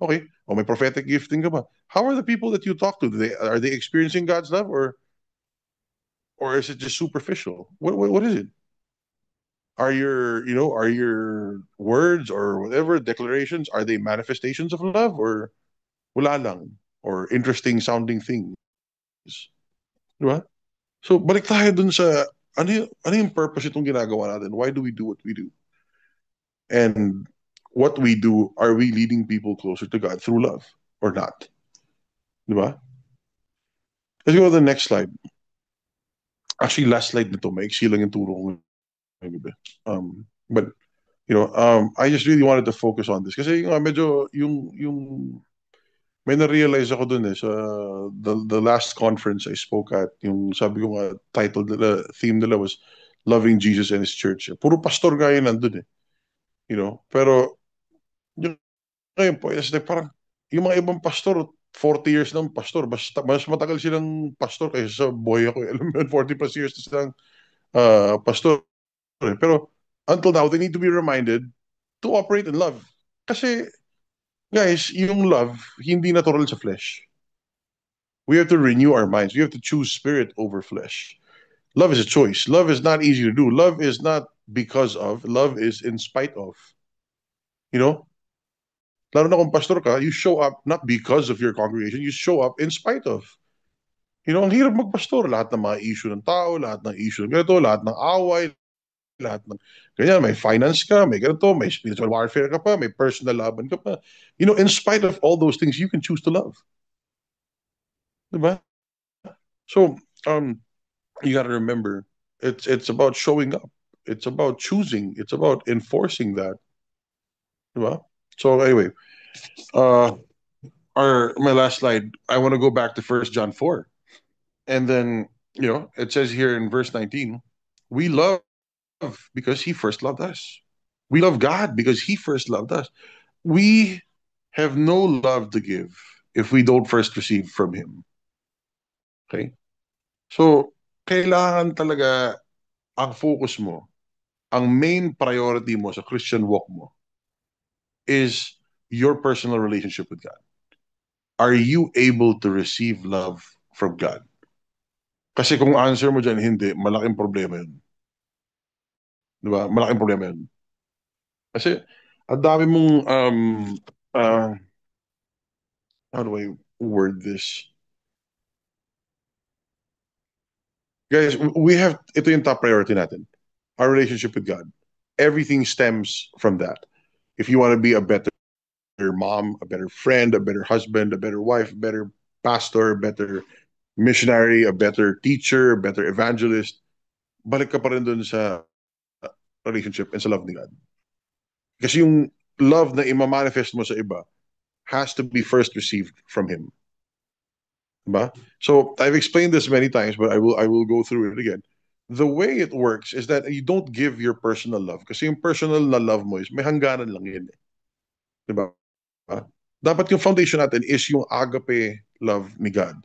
[SPEAKER 1] Okay. O may prophetic gifting ka ba? How are the people that you talk to? Are they experiencing God's love or is it just superficial? What is it? Are your words or whatever declarations, are they manifestations of love or wala lang or interesting sounding things? Diba? So balik tayo dun sa ano yung purpose itong ginagawa natin? Why do we do what we do? And what we do, are we leading people closer to God through love or not? Diba? Let's go to the next slide. Actually, last slide nito, maiksi lang yung turo ko ngayong gabi. But I just really wanted to focus on this kasi medyo yung may na-realize ako dun sa the last conference I spoke at, yung sabi ko nga title nila, theme nila was Loving Jesus and His Church. Puro pastor gaya nandun eh. You know, pero yung ngayon po is like parang yung mga ibang pastor 40 years ng pastor, basta mas matagal silang pastor kaysa sa buhay ako. Alam mo yun, 40 plus years na silang pastor. Pero until now, they need to be reminded to operate in love. Kasi, guys, yung love, hindi natural sa flesh. We have to renew our minds. We have to choose spirit over flesh. Love is a choice. Love is not easy to do. Love is not because of. Love is in spite of. You know? Lalo na kung pastor ka, you show up not because of your congregation, you show up in spite of. You know, ang hirap magpastor. Lahat ng mga issue ng tao, lahat ng issue ng ganito, lahat ng away, lahat ng ganyan, may finance ka, may ganito, may spiritual warfare ka pa, may personal laban ka pa. You know, in spite of all those things, you can choose to love. Diba? So, you got to remember, it's about showing up. It's about choosing. It's about enforcing that. Diba? So anyway, my last slide, I want to go back to 1 John 4. And then, it says here in verse 19, we love because He first loved us. We love God because He first loved us. We have no love to give if we don't first receive from Him. Okay? So, kailangan talaga ang focus mo, ang main priority mo sa Christian walk mo is your personal relationship with God. Are you able to receive love from God? Kasi kung answer mo dyan, hindi, malaking problema yun. Diba? Malaking problema yun. Kasi, ang dami mong, how do I word this? Guys, ito yung top priority natin. Our relationship with God. Everything stems from that. If you want to be a better mom, a better friend, a better husband, a better wife, a better pastor, a better missionary, a better teacher, a better evangelist, balik ka pa rin dun sa relationship and sa love ni God. Kasi yung love na ima-manifest mo sa iba has to be first received from Him. Diba? So I've explained this many times, but I will go through it again. The way it works is that you don't give your personal love. Kasi yung personal na love mo is may hangganan lang yun. Diba? Dapat yung foundation natin is yung agape love ni God.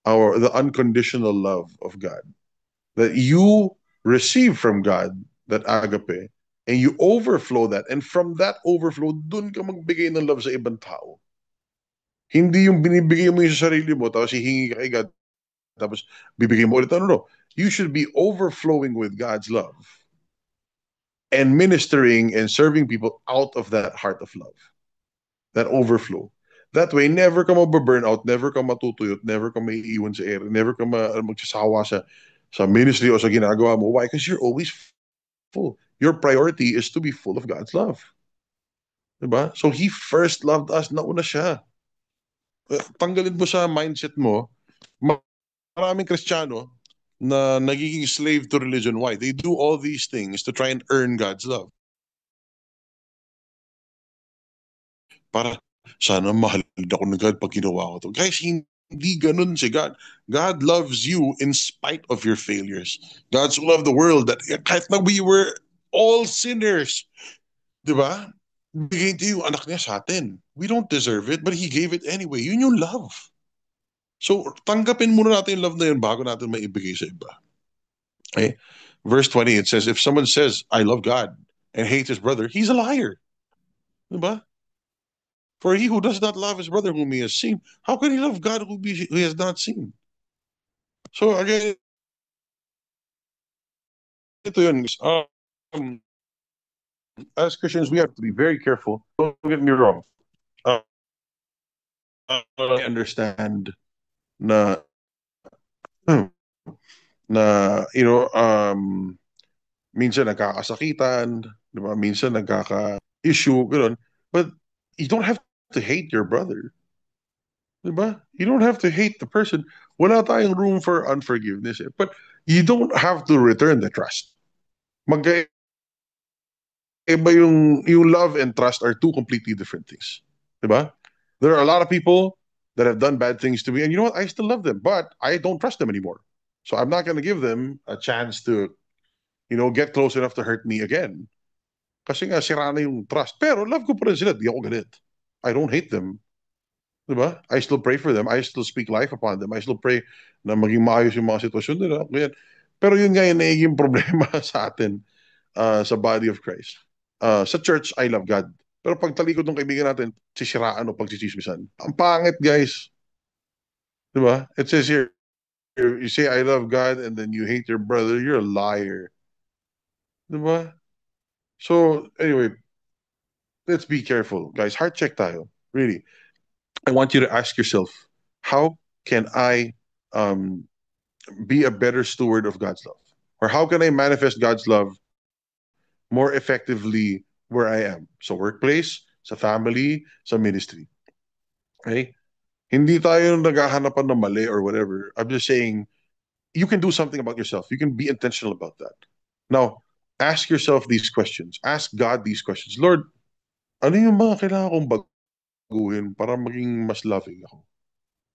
[SPEAKER 1] The unconditional love of God. That you receive from God, that agape, and you overflow that. And from that overflow, dun ka magbigay ng love sa ibang tao. Hindi yung binibigay mo yung sa sarili mo, tapos hihingi ka kay God, tapos bibigay mo ulit. No. You should be overflowing with God's love and ministering and serving people out of that heart of love, that overflow. That way, never ka mababurn out, never ka matutuyot, never ka maiiwan sa air, never ka magsasawa sa ministry o sa ginagawa mo. Why? Because you're always full. Your priority is to be full of God's love. Diba? So He first loved us, nauna siya. Tanggalin mo sa mindset mo, maraming Kristiyano na nagiging slave to religion. Why? They do all these things to try and earn God's love. Para sana mahal ako ng God pag ginawa ko to. Guys, hindi ganun si God. God loves you in spite of your failures. God so loved the world that kahit na we were all sinners, di ba? Bigay to yung anak niya sa atin. We don't deserve it, but He gave it anyway. Yun yung love. So, tanggapin muna natin yung love na yun bago natin maibigay sa iba. Okay? Verse 20, it says, if someone says, I love God, and hates his brother, he's a liar. Diba? For he who does not love his brother whom he has seen, how can he love God whom he has not seen? So again, ito yun. As Christians, we have to be very careful. Don't get me wrong. I understand na minsan nagkakasakitan, di ba? Minsan nagkaka-issue, gano'n. But you don't have to hate your brother. Di ba? You don't have to hate the person. Wala tayong room for unforgiveness. But you don't have to return the trust. Magkaiba yung love and trust are two completely different things. Di ba? There are a lot of people that have done bad things to me, and you know what? I still love them, but I don't trust them anymore. So I'm not going to give them a chance to, get close enough to hurt me again. Kasi nga, sira na yung trust. Pero love ko pa rin sila. Di ako galit. I don't hate them. Diba? I still pray for them. I still speak life upon them. I still pray na maging maayos yung mga sitwasyon nila. Ganyan. Pero yun nga yung nagiging problema sa atin sa body of Christ. Sa church, I love God. Pero pag talikod ng kaibigan natin, sisiraan o pagsisismisan. Ang pangit, guys. Diba? It says here, you say, I love God, and then you hate your brother, you're a liar. Diba? So, anyway, let's be careful, guys. Heart check tayo. Really. I want you to ask yourself, how can I be a better steward of God's love? Or how can I manifest God's love more effectively where I am? Sa workplace, sa family, sa ministry. Okay? Hindi tayo naghahanapan ng mali or whatever. I'm just saying, you can do something about yourself. You can be intentional about that. Now, ask yourself these questions. Ask God these questions. Lord, ano yung mga kailangan kong baguhin para maging mas loving ako?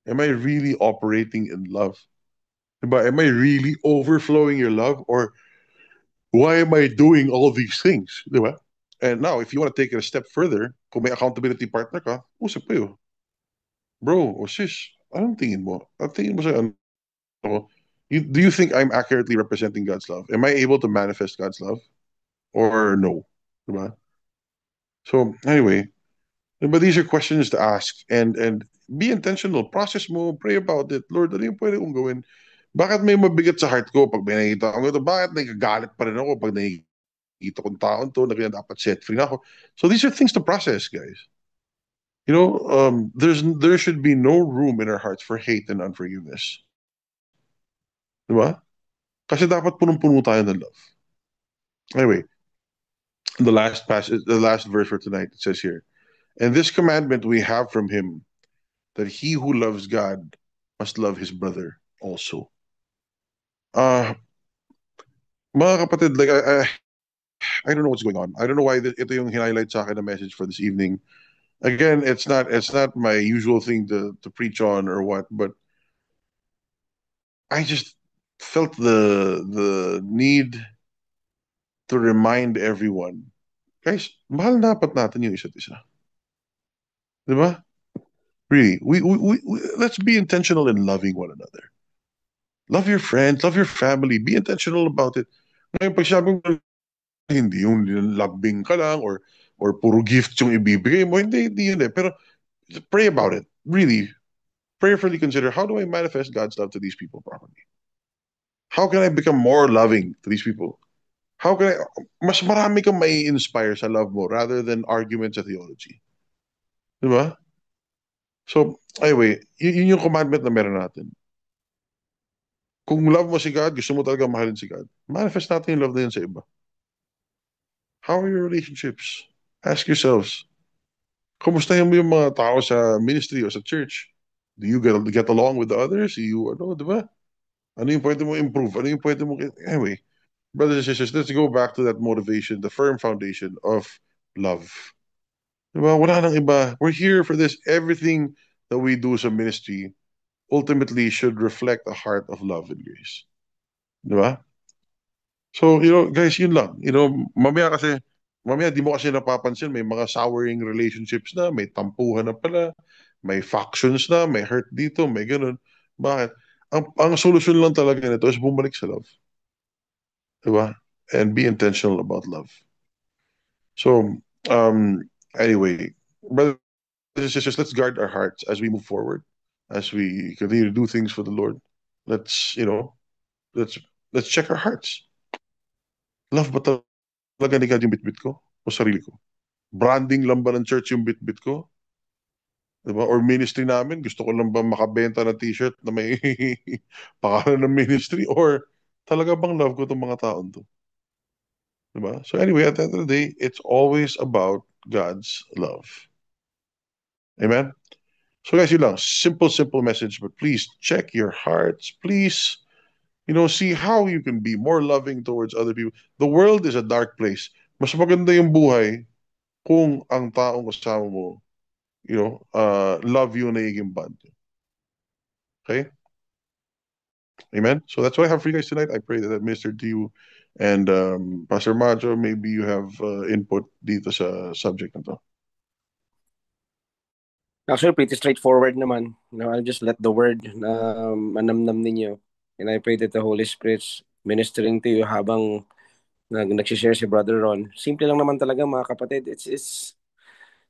[SPEAKER 1] Am I really operating in love? Diba? Am I really overflowing your love? Or why am I doing all these things? Diba? And now, if you want to take it a step further, kung may accountability partner ka, usap kayo. Bro, o sis, anong tingin mo? Ang tingin mo sa ano? Do you think I'm accurately representing God's love? Am I able to manifest God's love? Or no? Diba? So, anyway, but these are questions to ask and be intentional. Process mo, pray about it. Lord, ano yung pwede kong gawin? Bakit may mabigat sa heart ko pag may nakikita ko ito? Bakit nagagalit pa rin ako pag nakikita kong taon to na kaya dapat set free na ako? So these are things to process, guys. There should be no room in our hearts for hate and unforgiveness. Diba? Kasi dapat punong-puno tayo ng love. Anyway, the last verse for tonight, it says here, and this commandment we have from Him, that he who loves God must love his brother also. Mga kapatid, like I don't know what's going on. I don't know why ito yung highlight sa akin na message for this evening. Again, it's not my usual thing to preach on or what, but I just felt the need to remind everyone, guys, mahal dapat natin yung isa't isa. Di ba? Really, let's be intentional in loving one another. Love your friends, love your family, be intentional about it. Ngayon, pag sabi mo, hindi yung lambing ka lang or puro gift yung ibibigay mo, hindi yun eh. Pero pray about it. Really, prayerfully consider, how do I manifest God's love to these people properly? How can I become more loving to these people? How can I, mas marami kang may inspire sa love mo rather than arguments sa theology. Di ba? So, anyway, yun yung commandment na meron natin. Kung love mo si God, gusto mo talaga mahalin si God, manifest natin yung love na yun sa iba. How are your relationships? Ask yourselves, kumustahin mo yung mga tao sa ministry o sa church? Do you get along with the others? Do you, di ba? Ano yung pwede mo improve? Ano yung pwede mo... Anyway, brothers and sisters, let's go back to that motivation, the firm foundation of love. Diba? Wala nang iba. We're here for this. Everything that we do sa ministry ultimately should reflect a heart of love and grace. Diba? So, guys, yun lang. Mamaya di mo kasi napapansin, may mga souring relationships na, may tampuhan na pala, may factions na, may hurt dito, may ganun. Bakit? Ang solusyon lang talaga nito is bumalik sa love. Diba? And be intentional about love. So, anyway, brothers and sisters, let's guard our hearts as we move forward, as we continue to do things for the Lord. Let's, let's check our hearts. Love ba talaga ni God yung bitbit ko o sarili ko? Branding lang ba ng church yung bitbit ko? Diba? Or ministry namin, gusto ko lang ba makabenta ng t-shirt na may pangalan ng ministry? Or talaga bang love ko itong mga taon to? Diba? So anyway, at the end of the day, it's always about God's love. Amen? So guys, yun lang. Simple message, but please check your hearts. Please, see how you can be more loving towards other people. The world is a dark place. Mas maganda yung buhay kung ang taong kasama mo, love you na nagiging bond. Okay? Amen? So that's what I have for you guys tonight. I pray that ministered to you. And Pastor Macho, maybe you have input dito sa subject na to.
[SPEAKER 4] Actually, pretty straightforward naman. I'll just let the word na manamnam ninyo. And I pray that the Holy Spirit's ministering to you habang nagsishare si Brother Ron. Simple lang naman talaga mga kapatid. It's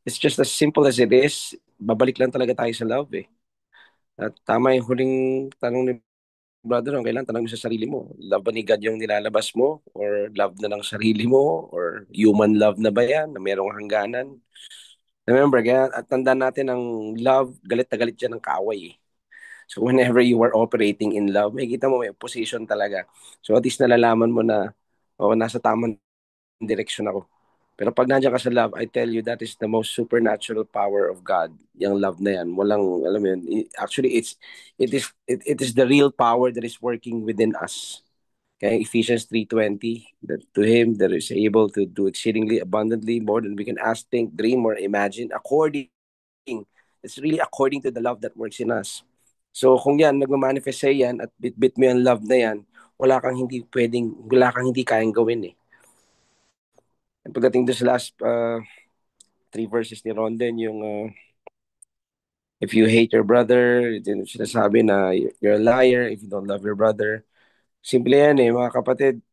[SPEAKER 4] just as simple as it is. Babalik lang talaga tayo sa love eh. At tama yung huling tanong ni Brother Ron, kailan tanong mo sa sarili mo. Love ba ni God yung nilalabas mo? Or love na ng sarili mo? Or human love na ba yan? Na merong hangganan? Remember, kaya at tandaan natin ang love, galit na galit yan ng kaaway eh. So whenever you are operating in love, makikita mo may opposition talaga. So at least nalalaman mo na, nasa tamang direksyon ako. Pero pag nandiyan ka sa love, I tell you, that is the most supernatural power of God. Yung love na yan. Walang, alam mo yun, actually, it is the real power that is working within us. Okay, Ephesians 3:20, that to him that is able to do exceedingly abundantly more than we can ask, think, dream, or imagine, it's really according to the love that works in us. So kung yan, nagmamanifest sa'yo yan at bit-bit mo yung love na yan, wala kang hindi kayang gawin eh. And pagdating doon sa last 3 verses ni Ronden, yung if you hate your brother, sinasabi na you're a liar if you don't love your brother. Simple yan eh, mga kapatid.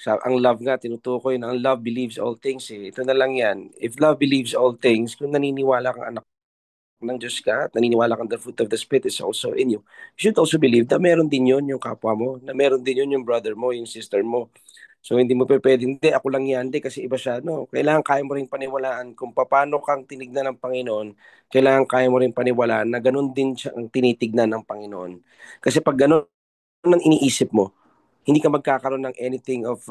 [SPEAKER 4] Ang love nga, tinutukoy na ang love believes all things eh. Ito na lang yan. If love believes all things, kung naniniwala kang anak ng Diyos ka at naniniwala kang the fruit of the Spirit is also in you, you should also believe na meron din yun yung kapwa mo, na meron din yun yung brother mo, yung sister mo. So hindi mo pwedeng, hindi, ako lang yan, hindi, kasi iba siya. No, kailangan kaya mo rin paniwalaan kung paano kang tinignan ng Panginoon, kailangan kaya mo rin paniwalaan na ganun din siya ang tinitignan ng Panginoon. Kasi pag ganun ang iniisip mo, hindi ka magkakaroon ng anything of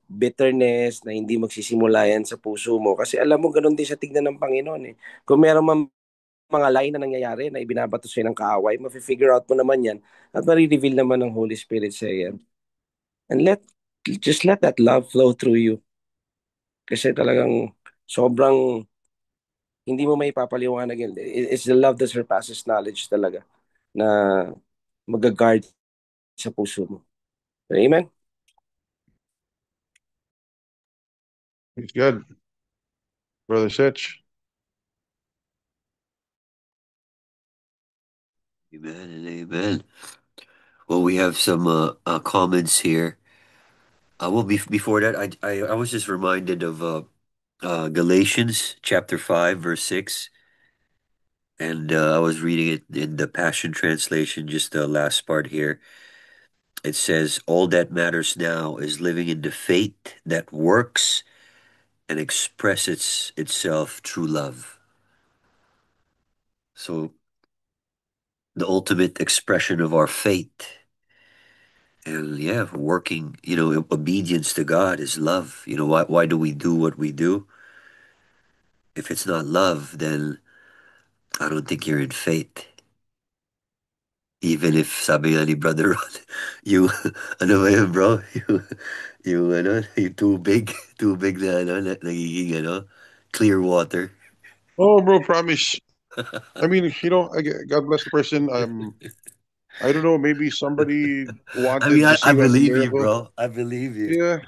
[SPEAKER 4] bitterness na hindi magsisimula yan sa puso mo. Kasi alam mo, ganun din sa tignan ng Panginoon eh. Kung meron man mga line na nangyayari na ibinabato sa'yo ng kaaway, mafi-figure out mo naman yan at marireveal naman ng Holy Spirit sa yan. And just let that love flow through you. Kasi talagang sobrang hindi mo may papaliwanag yun. It's the love that surpasses knowledge talaga na mag-guard sa puso mo. Amen?
[SPEAKER 1] It's good, Brother Sitch.
[SPEAKER 2] Amen and amen. Well, we have some comments here. Well, before that, I was just reminded of Galatians chapter 5, verse 6. And I was reading it in the Passion Translation, just the last part here. It says, all that matters now is living in the faith that works and expresses itself through love. So, the ultimate expression of our faith and, yeah, working, obedience to God is love. Why do we do what we do? If it's not love, then I don't think you're in faith. Even if sabi nga ni Brother Ron, you, ano ba yun, bro? You too big na, nagiging, clear water.
[SPEAKER 1] Oh, bro, promise. I mean, God bless the person. I don't know. Maybe somebody
[SPEAKER 2] I mean,
[SPEAKER 1] wanted to
[SPEAKER 2] I
[SPEAKER 1] see you as a
[SPEAKER 2] believe you,
[SPEAKER 1] miracle.
[SPEAKER 2] bro. I believe you.
[SPEAKER 1] Yeah.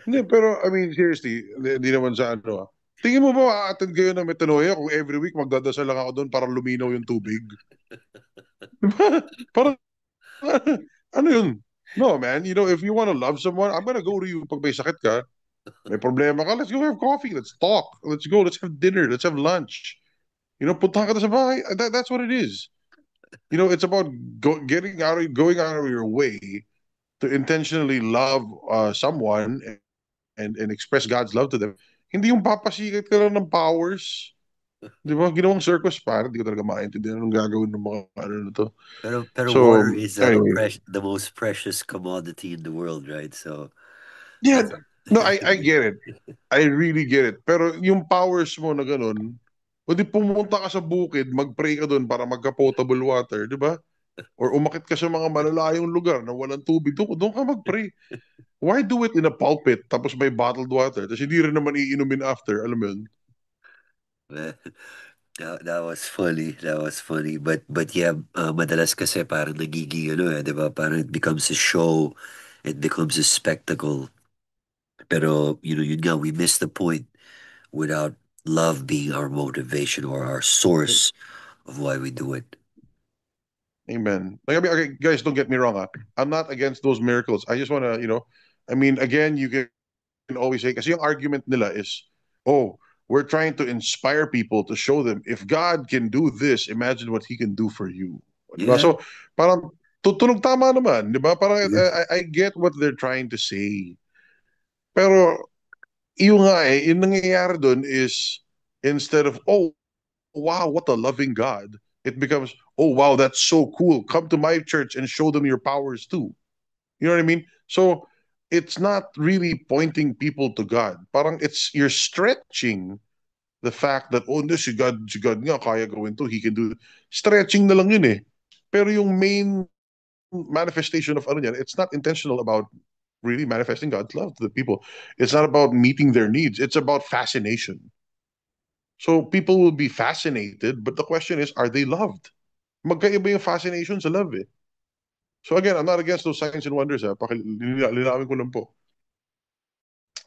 [SPEAKER 1] Hindi, pero I mean, seriously, hindi naman sa ano. Tingin mo ba a-attend kayo ng metanoia kung every week magdadasal lang ako doon para luminaw yung tubig? Diba? Parang, ano yun? No, man. If you want to love someone, I'm gonna go to you pag may sakit ka. May problema ka, let's go have coffee. Let's talk. Let's go. Let's have dinner. Let's have lunch. Punta ka na sa bahay. That's what it is. It's about going out of your way to intentionally love someone and express God's love to them. Hindi yung papasikat ka lang ng powers. Di ba? Ginawang circus para, hindi ko talaga maintindihan anong gagawin ng mga ano na to.
[SPEAKER 2] Pero
[SPEAKER 1] So,
[SPEAKER 2] water is
[SPEAKER 1] anyway.
[SPEAKER 2] the most precious commodity in the world, right? So,
[SPEAKER 1] Yeah, no, I get it. I really get it. Pero yung powers mo na ganun, o di pumunta ka sa bukid, mag-pray ka doon para magka-potable water, di ba? Or umakit ka sa mga malalayong lugar na walang tubig, doon ka mag-pray. Why do it in a pulpit tapos may bottled water? Tapos hindi rin naman iinumin after, alam mo yun?
[SPEAKER 2] that was funny. That was funny. But yeah, madalas kasi parang nagiging 'di ba? Parang it becomes a show, it becomes a spectacle. Pero yun nga, we miss the point without love being our motivation or our source of why we do it.
[SPEAKER 1] Amen. Like, I mean, okay, guys, don't get me wrong. I'm not against those miracles. I just want to, I mean, again, you can always say, kasi yung argument nila is, oh, we're trying to inspire people to show them, if God can do this, imagine what He can do for you. Diba?
[SPEAKER 2] Yeah.
[SPEAKER 1] So, parang, tutunog tama naman, di ba? Parang,
[SPEAKER 2] Yeah.
[SPEAKER 1] I get what they're trying to say. Pero, yung nga yung nangyayari dun is, instead of, oh, wow, what a loving God, it becomes, oh, wow, that's so cool. Come to my church and show them your powers too. You know what I mean? So it's not really pointing people to God. Parang you're stretching the fact that, oh, no, si God nga, kaya gawin to, He can do it. Stretching na lang yun eh. Pero yung main manifestation of ano yan, it's not intentional about really manifesting God's love to the people. It's not about meeting their needs. It's about fascination. So people will be fascinated, but the question is, are they loved? Magkaiba yung fascination sa love eh. So again, I'm not against those signs and wonders. Linawin ko lang po.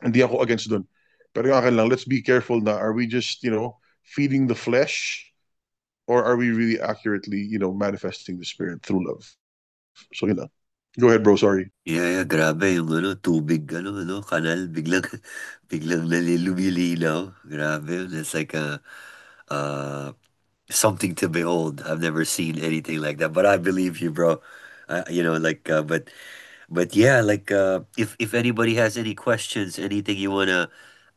[SPEAKER 1] Hindi ako against dun. Pero yung akin lang, let's be careful na, are we just, feeding the flesh? Or are we really accurately, manifesting the spirit through love? So, yun lang. Go ahead, bro. Sorry.
[SPEAKER 2] Yeah, grabe yung tubig, kanal, biglang lumilinaw. Grabe, it's like uh, something to behold. I've never seen anything like that, but I believe you, bro. But yeah, like if anybody has any questions, anything you wanna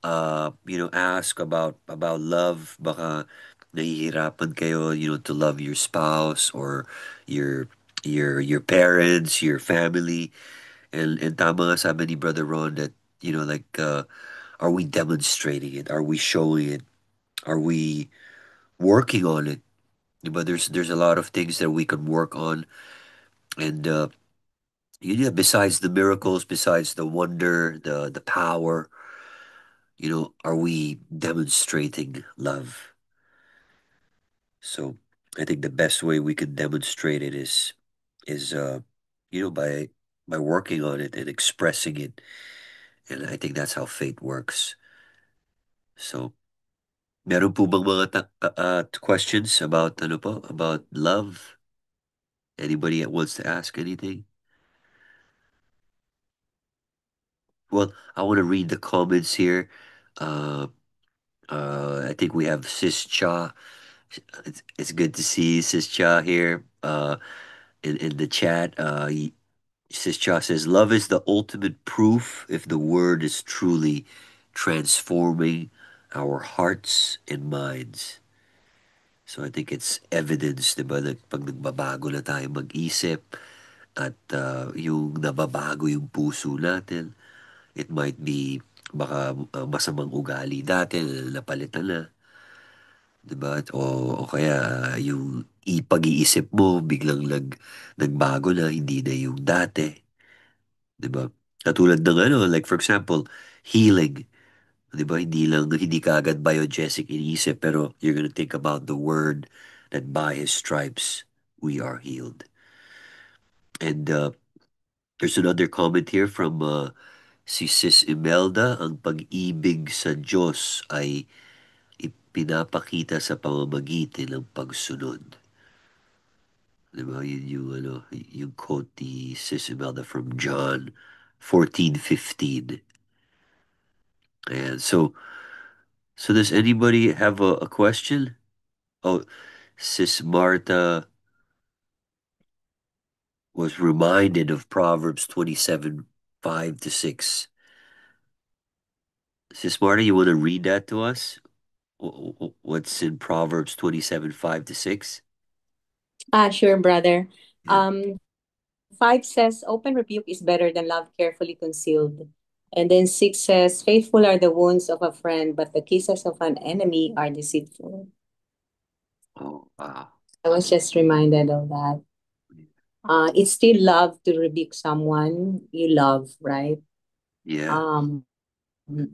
[SPEAKER 2] ask about love, baka nahihirapan kayo, to love your spouse or your your parents, your family, and tama nga sabi ni Brother Ron that like are we demonstrating it? Are we showing it? Are we working on it? But there's a lot of things that we can work on, and besides the miracles, besides the wonder, the power, are we demonstrating love? So I think the best way we can demonstrate it is by working on it and expressing it. And I think that's how faith works. So, meron po bang mga questions about about love? Anybody that wants to ask anything? Well, I want to read the comments here. Uh, I think we have Sis Cha. It's good to see Sis Cha here. In the chat. Sis Cha says, "Love is the ultimate proof if the word is truly transforming our hearts and minds." So I think it's evidence, di ba, pag nagbabago na tayo mag-isip at yung nababago yung puso natin, it might be baka masamang ugali dati na napalitan na, di ba? O kaya yung pag-iisip mo biglang nagbago na, hindi na yung dati, di ba? Katulad ng like for example, healing. Di ba? Hindi ka agad biogesic iniisip, pero you're gonna think about the word that by His stripes we are healed. And there's another comment here from si Sis Imelda, ang pag-ibig sa Diyos ay ipinapakita sa pamamagitan ng pagsunod. Di ba? Yun yung quote ni Sis Imelda from John 14:15. And so does anybody have a question? Oh, Sis Martha was reminded of Proverbs 27:5-6. Sis Martha, you want to read that to us? What's in Proverbs 27:5-6?
[SPEAKER 3] Sure, brother.
[SPEAKER 2] Yeah.
[SPEAKER 3] 5 says, open rebuke is better than love carefully concealed. And then 6 says, faithful are the wounds of a friend, but the kisses of an enemy are deceitful.
[SPEAKER 2] Oh, wow.
[SPEAKER 3] I was just reminded of that. It's still love to rebuke someone you love, right?
[SPEAKER 2] Yeah.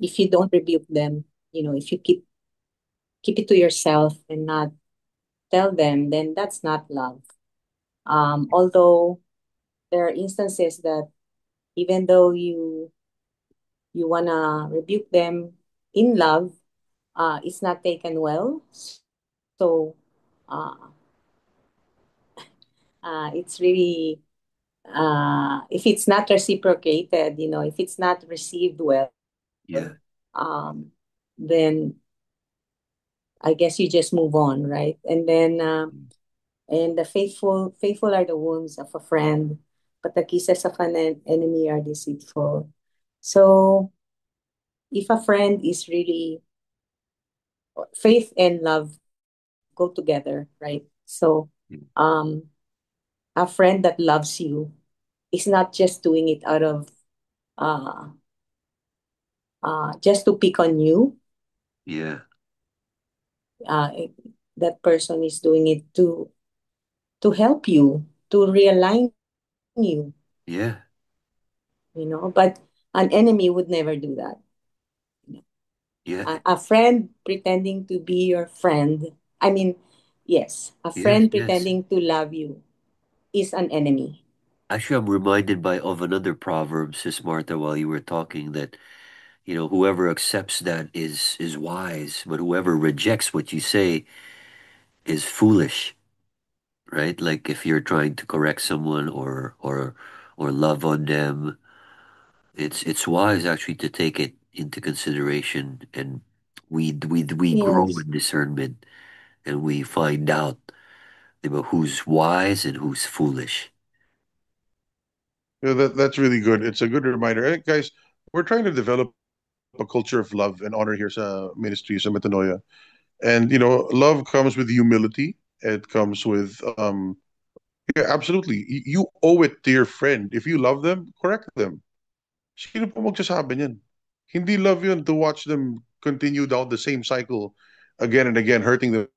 [SPEAKER 3] If you don't rebuke them, if you keep it to yourself and not tell them, then that's not love. Although there are instances that even though you wanna rebuke them in love, it's not taken well. So uh, it's really if it's not reciprocated, if it's not received well,
[SPEAKER 2] Yeah.
[SPEAKER 3] um, then I guess you just move on, right? And then and the faithful are the wounds of a friend, but the kisses of an enemy are deceitful. So if a friend is really faith and love go together, right? So
[SPEAKER 2] Mm.
[SPEAKER 3] a friend that loves you is not just doing it out of uh, just to pick on you.
[SPEAKER 2] Yeah.
[SPEAKER 3] Uh, that person is doing it to help you, to realign you,
[SPEAKER 2] Yeah.
[SPEAKER 3] But an enemy would never do that.
[SPEAKER 2] Yeah.
[SPEAKER 3] A friend pretending to be your friend, I mean, yes, a
[SPEAKER 2] Yes.
[SPEAKER 3] friend
[SPEAKER 2] Yes.
[SPEAKER 3] pretending to love you is an enemy.
[SPEAKER 2] Actually, I'm reminded of another proverb, Sis Martha, while you were talking, that whoever accepts that is wise, but whoever rejects what you say is foolish, right? Like if you're trying to correct someone or love on them, it's wise actually to take it into consideration, and we grow
[SPEAKER 3] Yes.
[SPEAKER 2] in discernment, and we find out about who's wise and who's foolish.
[SPEAKER 1] Yeah, that's really good. It's a good reminder. Hey, guys, we're trying to develop a culture of love and honor here sa ministry, sa Metanoia. And love comes with humility. It comes with yeah, absolutely. You owe it to your friend. If you love them, correct them. Sino po magsasabi niyan? Hindi love yun to watch them continue down the same cycle again and again, hurting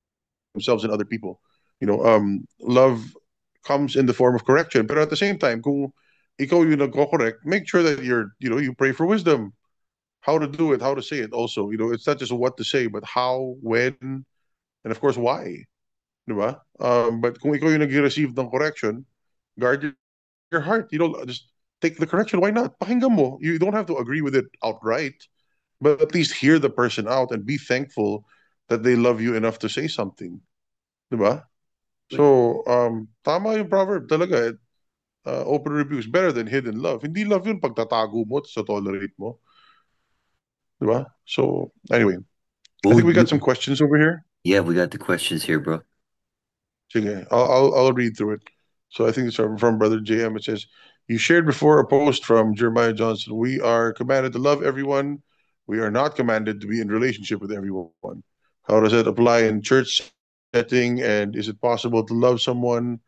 [SPEAKER 1] themselves and other people. Love comes in the form of correction. But at the same time, kung ikaw yung nagko-correct, make sure that you pray for wisdom. how to do it, how to say it also. It's not just what to say, but how, when, and of course why. Di ba? But kung ikaw yung nag-receive ng correction, guard your heart. Just take the correction. Why not? Pakinggan mo. You don't have to agree with it outright, but at least hear the person out and be thankful that they love you enough to say something. Di ba? So, tama yung proverb talaga. Open review is better than hidden love. Hindi love yun pagtatago mo sa tolerate mo. Di ba? So, anyway,
[SPEAKER 2] What
[SPEAKER 1] I think
[SPEAKER 2] would
[SPEAKER 1] we got
[SPEAKER 2] you?
[SPEAKER 1] some questions over here.
[SPEAKER 2] Yeah, we got the questions here, bro.
[SPEAKER 1] Sige, I'll read through it. So I think it's from Brother JM. It says, "You shared before a post from Jeremiah Johnson. We are commanded to love everyone. We are not commanded to be in relationship with everyone. How does that apply in church setting? And is it possible to love someone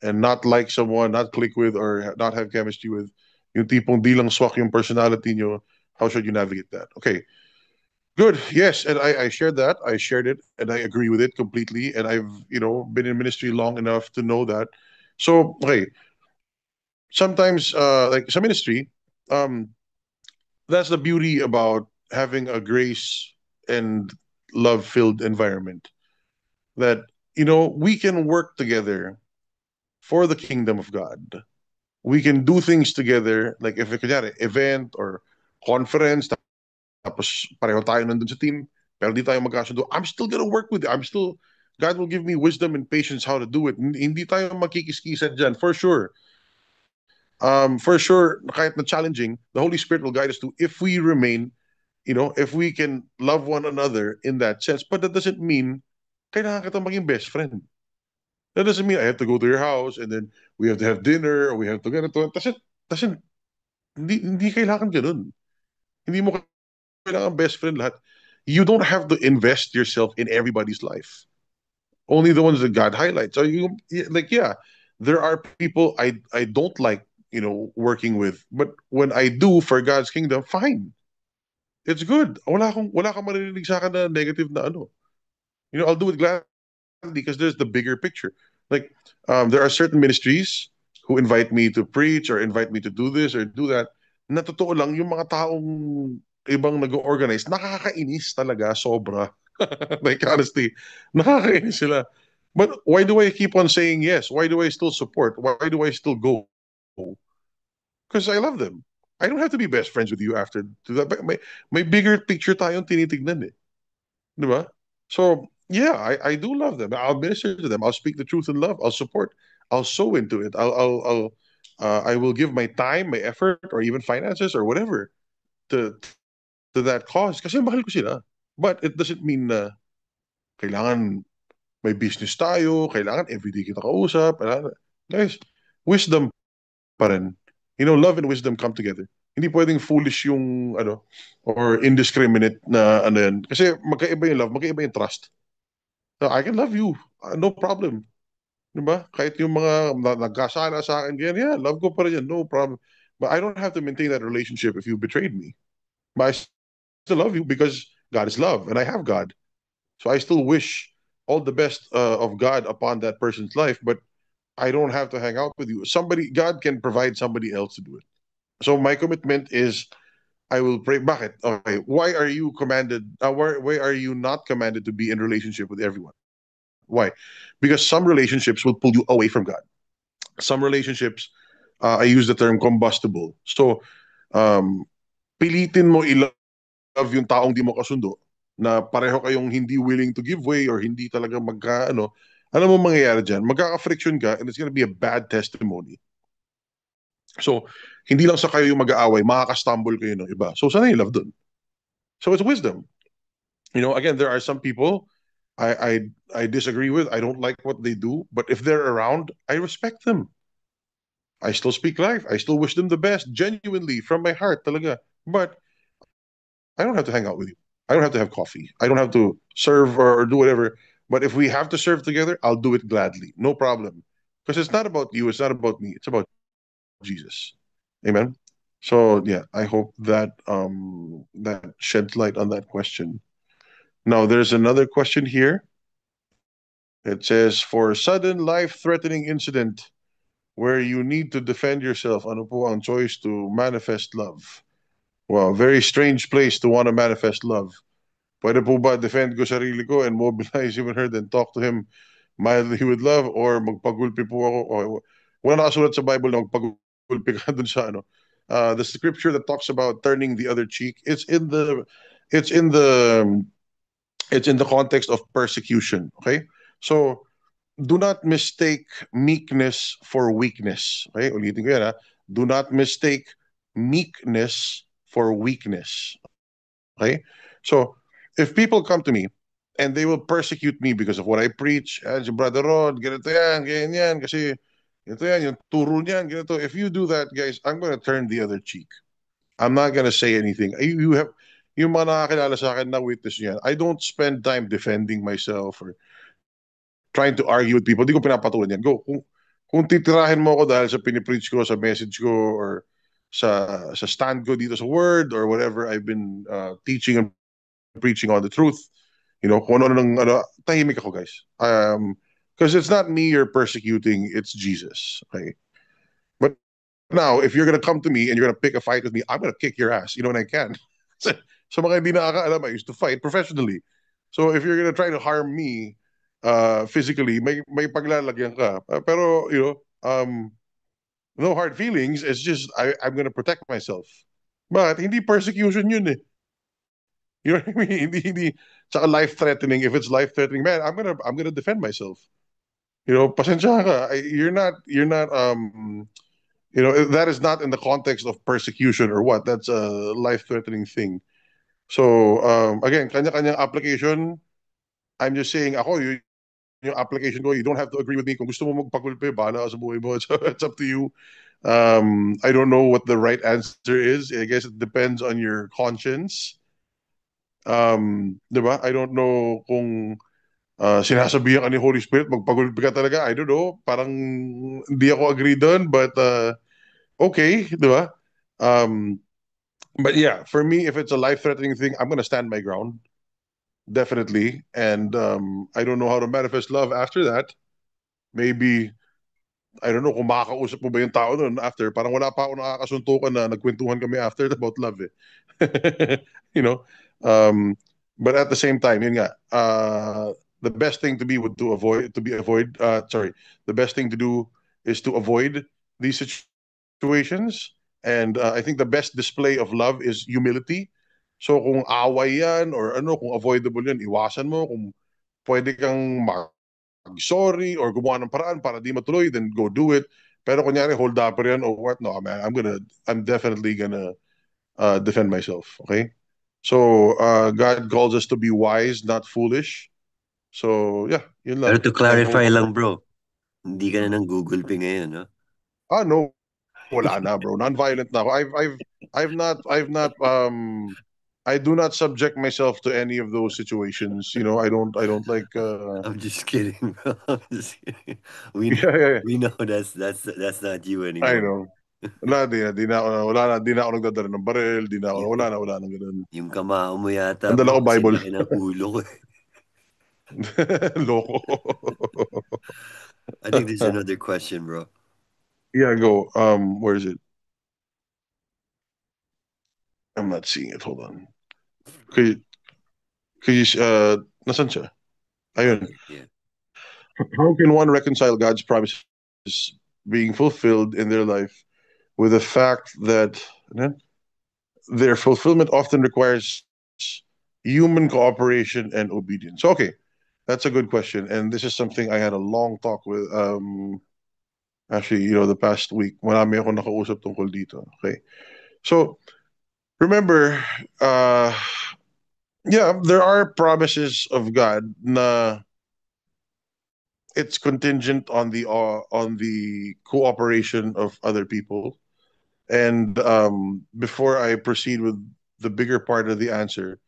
[SPEAKER 1] and not like someone, not click with, or not have chemistry with? Yung tipong di lang swak yung personality nyo. How should you navigate that?" Okay, good. Yes, and I shared that. I shared it, and I agree with it completely. And I've been in ministry long enough to know that. So okay, sometimes like some ministry, um, that's the beauty about having a grace and love filled environment. That we can work together for the kingdom of God. We can do things together, like if kunyari, event or conference, tapos pareho tayo nandun sa team, pero di tayo magkasundo, I'm still gonna work with it. God will give me wisdom and patience how to do it. Hindi tayo makikiskisan dyan, for sure. For sure, kahit na challenging, the Holy Spirit will guide us to, if we remain, if we can love one another in that sense. But that doesn't mean kailangan kita maging best friend. That doesn't mean I have to go to your house and then we have to have dinner or we have to get it. Doesn't, hindi kailangan ganun. Hindi mo kailangan best friend lahat. You don't have to invest yourself in everybody's life. Only the ones that God highlights. So yeah, there are people I don't like, working with. But when I do for God's kingdom, fine. It's good. Wala kang maririnig sa akin na negative na ano. I'll do it gladly because there's the bigger picture. Like, there are certain ministries who invite me to preach or invite me to do this or do that. Na totoo lang, yung mga taong ibang nag-organize, nakakainis talaga, sobra. Like, honestly, nakakainis sila. But why do I keep on saying yes? Why do I still support? Why do I still go? Because I love them. I don't have to be best friends with you after to that. But may bigger picture tayong tinitignan eh. Di ba? So, yeah, I do love them. I'll minister to them. I'll speak the truth in love. I'll support. I'll sow into it. I will give my time, my effort, or even finances or whatever to that cause. Kasi mahal ko sila. But it doesn't mean na kailangan may business tayo, kailangan everyday kita kausap. Guys, wisdom pa rin. Love and wisdom come together. Hindi pwedeng foolish yung or indiscriminate na ano yan. Kasi magkaiba yung love, magkaiba yung trust. So, I can love you, no problem. Diba? Kahit yung mga nagkasala sa akin, ganyan, yeah, love ko pa rin yan, no problem. But I don't have to maintain that relationship if you betrayed me. But I still love you because God is love and I have God. So I still wish all the best of God upon that person's life, but I don't have to hang out with you. God can provide somebody else to do it. So my commitment is I will pray. Bakit? Okay. Why are you commanded? Why are you not commanded to be in relationship with everyone? Why? Because some relationships will pull you away from God. Some relationships, I use the term combustible. So, um, pilitin mo i-love yung taong di mo kasundo na pareho kayong hindi willing to give way or hindi talaga alam mo mangyayari dyan, magkaka-friction ka and it's gonna be a bad testimony. So, hindi lang sa kayo yung mag-aaway, makaka-stumble kayo ng iba. So, sana yung love dun. So, it's wisdom. Again, there are some people I disagree with. I don't like what they do, but if they're around, I respect them. I still speak life. I still wish them the best, genuinely, from my heart, talaga. But I don't have to hang out with you. I don't have to have coffee. I don't have to serve or do whatever. But if we have to serve together, I'll do it gladly. No problem. Because it's not about you. It's not about me. It's about Jesus. Amen. So yeah, I hope that sheds light on that question. Now there's another question here. It says, for sudden life-threatening incident where you need to defend yourself, ano po ang choice to manifest love? Wow, very strange place to want to manifest love. Pwede po ba defend ko sarili ko and mobilize even her then talk to him mildly with love or magpagulpi po ako? O, wala nakasulat sa Bible na magpagulpi ka dun sa ano. The scripture that talks about turning the other cheek, it's in the it's in the context of persecution. Okay, so do not mistake meekness for weakness. Okay, ulitin ko yan ha. Do not mistake meekness for weakness. Okay, so if people come to me and they will persecute me because of what I preach, si Brother Rod, ganito yan, ganyan yan, kasi ganito yan, yung turo niyan, ganito. If you do that, guys, I'm gonna turn the other cheek. I'm not gonna say anything. You have, yung mga nakakilala sa akin na witness niyan, I don't spend time defending myself or trying to argue with people. Di ko pinapatulan yan. Go. Kung titirahin mo ako dahil sa pinipreach ko, sa message ko, or sa stand ko dito sa word, or whatever I've been teaching and preaching on the truth, kung ano ng, tahimik ako, guys. Because it's not me you're persecuting, it's Jesus. Okay? But now, if you're gonna come to me and you're gonna pick a fight with me, I'm gonna kick your ass, and I can. Sa mga hindi nakakaalam, I used to fight professionally. So if you're gonna try to harm me physically, may paglalagyan ka. Pero, no hard feelings. It's just, I'm gonna protect myself. But hindi persecution yun eh. You know what I mean? Hindi, tsaka life-threatening. If it's life-threatening, man, I'm gonna defend myself. Pasensya ka. You're not, that is not in the context of persecution or what. That's a life-threatening thing. So, again, kanya-kanyang application. I'm just saying, ako, yung application ko, you don't have to agree with me. Kung gusto mo magpagulpe, bahala ka sa buhay mo. It's up to you. I don't know what the right answer is. I guess it depends on your conscience. Diba? I don't know kung sinasabihan ka ni Holy Spirit, magpagulpe ka talaga. I don't know. Parang hindi ako agree doon, but okay, diba? But yeah, for me, if it's a life-threatening thing, I'm gonna stand my ground. Definitely. And I don't know how to manifest love after that. Maybe, I don't know kung makakausap mo ba yung tao nun after. Parang wala pa ako nakakasuntukan na nagkwentuhan kami after about love eh. you know? Um, but at the same time, yun nga, the best thing to be would the best thing to do is to avoid these situations. And I think the best display of love is humility. So kung away yan or kung avoidable yan, iwasan mo. Kung pwede kang mag-sorry or gumawa ng paraan para di matuloy, then go do it. Pero kunyari, hold up yan or what, no, man, I'm definitely gonna defend myself, okay? So, God calls us to be wise, not foolish. So, yeah, yun
[SPEAKER 2] Pero
[SPEAKER 1] lang.
[SPEAKER 2] to
[SPEAKER 1] I
[SPEAKER 2] clarify
[SPEAKER 1] hope.
[SPEAKER 2] lang, bro, hindi ka na ng Google Pay ngayon, no?
[SPEAKER 1] No, wala na, bro. Non-violent na ako. I do not subject myself to any of those situations. I don't like.
[SPEAKER 2] I'm just kidding, bro. I'm just kidding. We
[SPEAKER 1] Yeah, yeah, yeah.
[SPEAKER 2] we know that's not you
[SPEAKER 1] I
[SPEAKER 2] anymore.
[SPEAKER 1] know. Di na ako nagdadala ng baril, wala na ganun.
[SPEAKER 2] Yung kamao mo yata,
[SPEAKER 1] Ang dala
[SPEAKER 2] bro,
[SPEAKER 1] ko
[SPEAKER 2] kasi
[SPEAKER 1] Bible.
[SPEAKER 2] laki ng ulo ko.
[SPEAKER 1] Loko.
[SPEAKER 2] I think there's another question, bro.
[SPEAKER 1] Yeah, go. Where is it? I'm not seeing it. Hold on. Nasan siya? Ayun.
[SPEAKER 2] Yeah.
[SPEAKER 1] How can one reconcile God's promises being fulfilled in their life with the fact that their fulfillment often requires human cooperation and obedience? So, okay, that's a good question, and this is something I had a long talk with. Actually, the past week, marami ako nakausap tungkol dito. Okay, so remember, yeah, there are promises of God na it's contingent on the cooperation of other people. And before I proceed with the bigger part of the answer,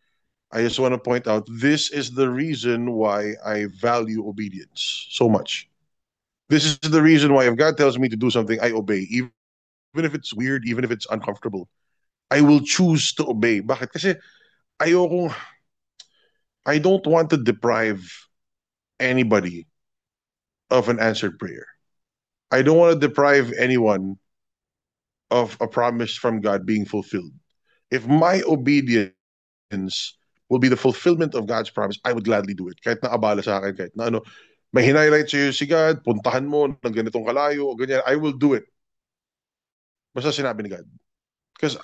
[SPEAKER 1] I just want to point out this is the reason why I value obedience so much. This is the reason why if God tells me to do something, I obey, even if it's weird, even if it's uncomfortable. I will choose to obey. Bakit? Kasi ayoko, I don't want to deprive anybody of an answered prayer. I don't want to deprive anyone of a promise from God being fulfilled. if my obedience will be the fulfillment of God's promise, I would gladly do it. Kahit na abala sa akin, kahit na ano, may hinighlight sa'yo si God, puntahan mo ng ganitong kalayo, o ganyan, I will do it. Basta sinabi ni God. Because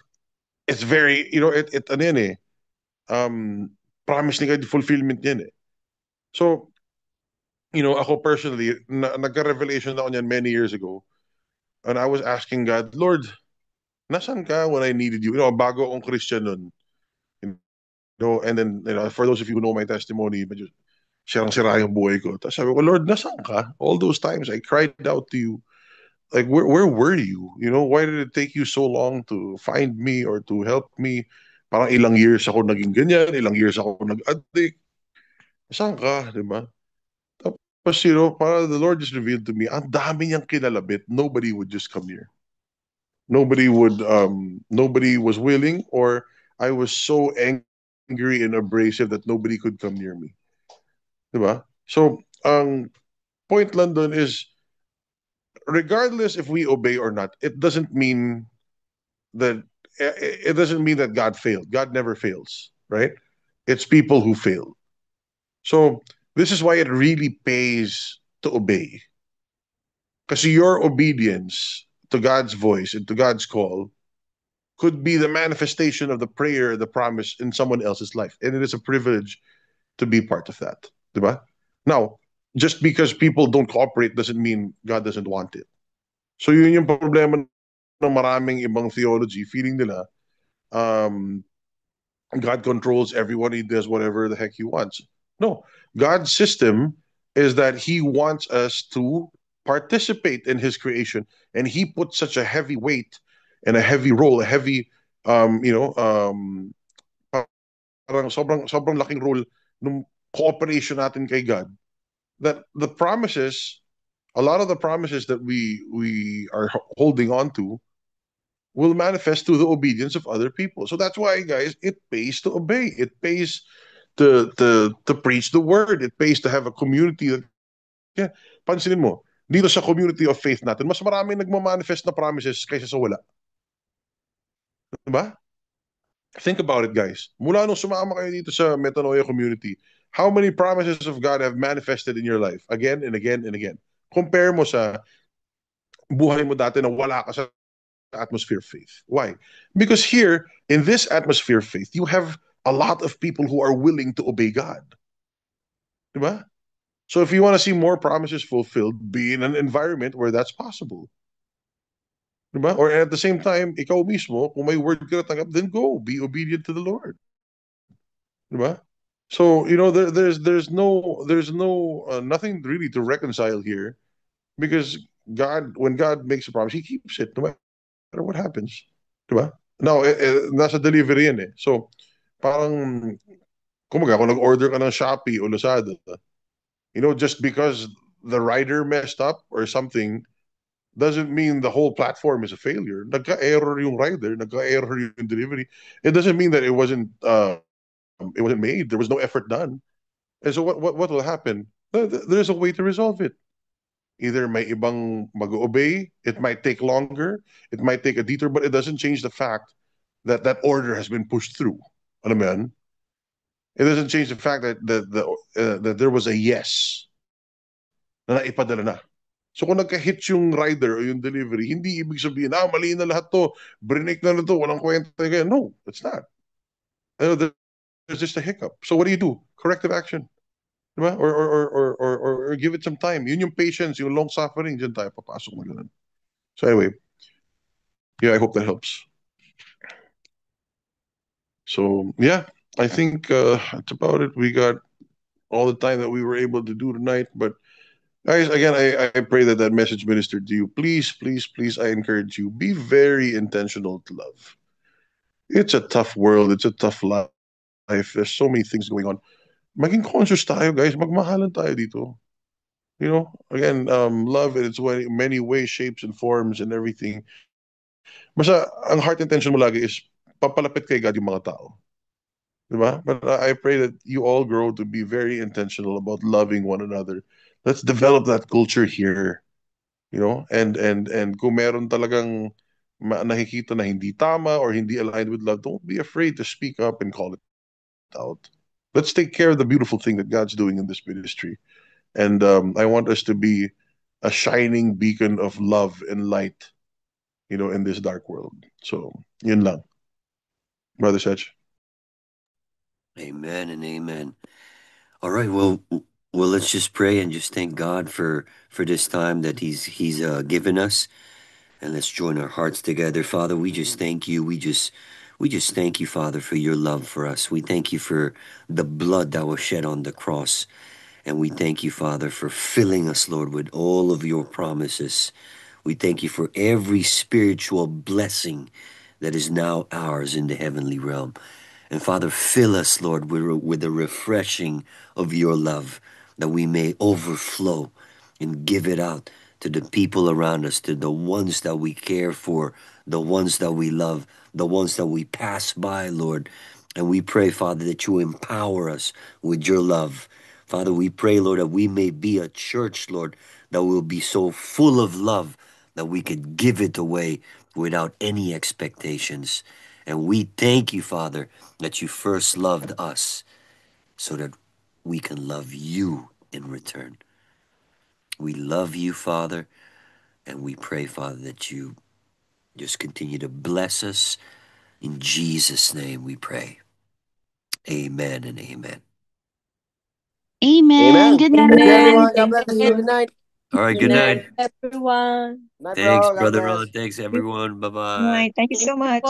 [SPEAKER 1] it's very, ano yan eh, um, promise ni God, fulfillment yan eh. So, ako personally, nagka-revelation ako niyan many years ago. And I was asking God, Lord, nasan ka when I needed you? Bago akong Christian nun. And then, for those of you who know my testimony, medyo sirang-sira yung buhay ko. Tapos sabi ko, Lord, nasan ka? All those times I cried out to you. Like, where were you? Why did it take you so long to find me or to help me? Parang ilang years ako naging ganyan, ilang years ako nag-addict. Saan ka, di ba? Tapos, parang the Lord just revealed to me, ang dami niyang kinalabit. Nobody would just come near. Nobody was willing, or I was so angry and abrasive that nobody could come near me. Di ba? So, ang point lang doon is, regardless if we obey or not, it doesn't mean that God failed. God never fails, right? It's people who fail. So this is why it really pays to obey. Because your obedience to God's voice and to God's call could be the manifestation of the prayer, the promise in someone else's life. And it is a privilege to be part of that. Diba? Now, just because people don't cooperate doesn't mean God doesn't want it. So yun yung problema ng maraming ibang theology. Feeling nila, God controls everyone. He does whatever the heck he wants. No, God's system is that he wants us to participate in his creation. And he puts such a heavy weight and a heavy role, a heavy, parang sobrang laking role ng cooperation natin kay God, that the promises, a lot of the promises that we are holding on to will manifest through the obedience of other people. So that's why, guys, it pays to obey. It pays to preach the word. It pays to have a community that, yeah, pansinin mo, dito sa community of faith natin, mas maraming nagmamanifest na promises kaysa sa wala. Diba? Think about it, guys. Mula nung sumama kayo dito sa Metanoia community, how many promises of God have manifested in your life? Again and again and again. Compare mo sa buhay mo dati na wala ka sa atmosphere of faith. Why? Because here, in this atmosphere of faith, you have a lot of people who are willing to obey God. Diba? So if you want to see more promises fulfilled, be in an environment where that's possible. Diba? Or at the same time, ikaw mismo, kung may word ka natanggap, then go. Be obedient to the Lord. Diba? So, there's no nothing really to reconcile here, because when God makes a promise, he keeps it no matter what happens. Diba? Now, nasa delivery yan eh. So, parang, kumaga, kung nag-order ka ng Shopee o Lazada, just because the rider messed up or something, doesn't mean the whole platform is a failure. Nagka-error yung rider, nagka-error yung delivery. It doesn't mean that it wasn't made. There was no effort done. And so what will happen? There's a way to resolve it. Either may ibang mag-obey, it might take longer, it might take a detour, but it doesn't change the fact that that order has been pushed through. Alam mo yan? It doesn't change the fact that there was a yes na naipadala na. So kung nagka-hit yung rider o yung delivery, hindi ibig sabihin, mali na lahat to, brinik na to, walang kwenta. No, it's not. There's just a hiccup. So what do? Corrective action. Diba? Or give it some time. Yun yung patience, yung long suffering, dyan tayo papasok mo ganun. So anyway, yeah, I hope that helps. So yeah, I think that's about it. We got all the time that we were able to do tonight. But guys, again, I pray that message ministered to you. Please, please, please, I encourage you, be very intentional to love. It's a tough world. It's a tough life. There's so many things going on. Maging conscious tayo, guys. Magmahalan tayo dito. Again, love in its many ways, shapes, and forms and everything. Basta, ang heart intention mo lagi is papalapit kay God yung mga tao. Diba? But I pray that you all grow to be very intentional about loving one another. Let's develop that culture here. And kung meron talagang nakikita na hindi tama or hindi aligned with love, don't be afraid to speak up and call it out. Let's take care of the beautiful thing that God's doing in this ministry. And I want us to be a shining beacon of love and light, in this dark world. So, yun lang, Brother Sech.
[SPEAKER 2] Amen and amen. All right, well, let's just pray and just thank God for this time that He's given us, and let's join our hearts together. Father, we just thank you. We just thank you, Father, for your love for us. We thank you for the blood that was shed on the cross, and we thank you, Father, for filling us, Lord, with all of your promises. We thank you for every spiritual blessing that is now ours in the heavenly realm. And Father, fill us, Lord, with the refreshing of your love, that we may overflow and give it out to the people around us, to the ones that we care for, the ones that we love, the ones that we pass by, Lord. And we pray, Father, that you empower us with your love. Father, we pray, Lord, that we may be a church, Lord, that will be so full of love that we could give it away without any expectations. And we thank you, Father, that you first loved us so that we can love you in return. We love you, Father, and we pray, Father, that you just continue to bless us. In Jesus' name we pray. Amen and amen.
[SPEAKER 5] Amen.
[SPEAKER 4] Amen.
[SPEAKER 5] Good
[SPEAKER 4] Thank you,
[SPEAKER 3] Amen.
[SPEAKER 5] night.
[SPEAKER 4] everyone. God
[SPEAKER 3] Thank
[SPEAKER 4] bless.
[SPEAKER 3] you.
[SPEAKER 4] Good night.
[SPEAKER 2] All right,
[SPEAKER 3] Good
[SPEAKER 2] good
[SPEAKER 3] night,
[SPEAKER 2] night.
[SPEAKER 3] everyone.
[SPEAKER 4] Night,
[SPEAKER 2] Thanks,
[SPEAKER 4] bro. God
[SPEAKER 2] Brother
[SPEAKER 4] bless.
[SPEAKER 2] Ron. Thanks, everyone. Bye-bye.
[SPEAKER 5] Night. Thank you so much.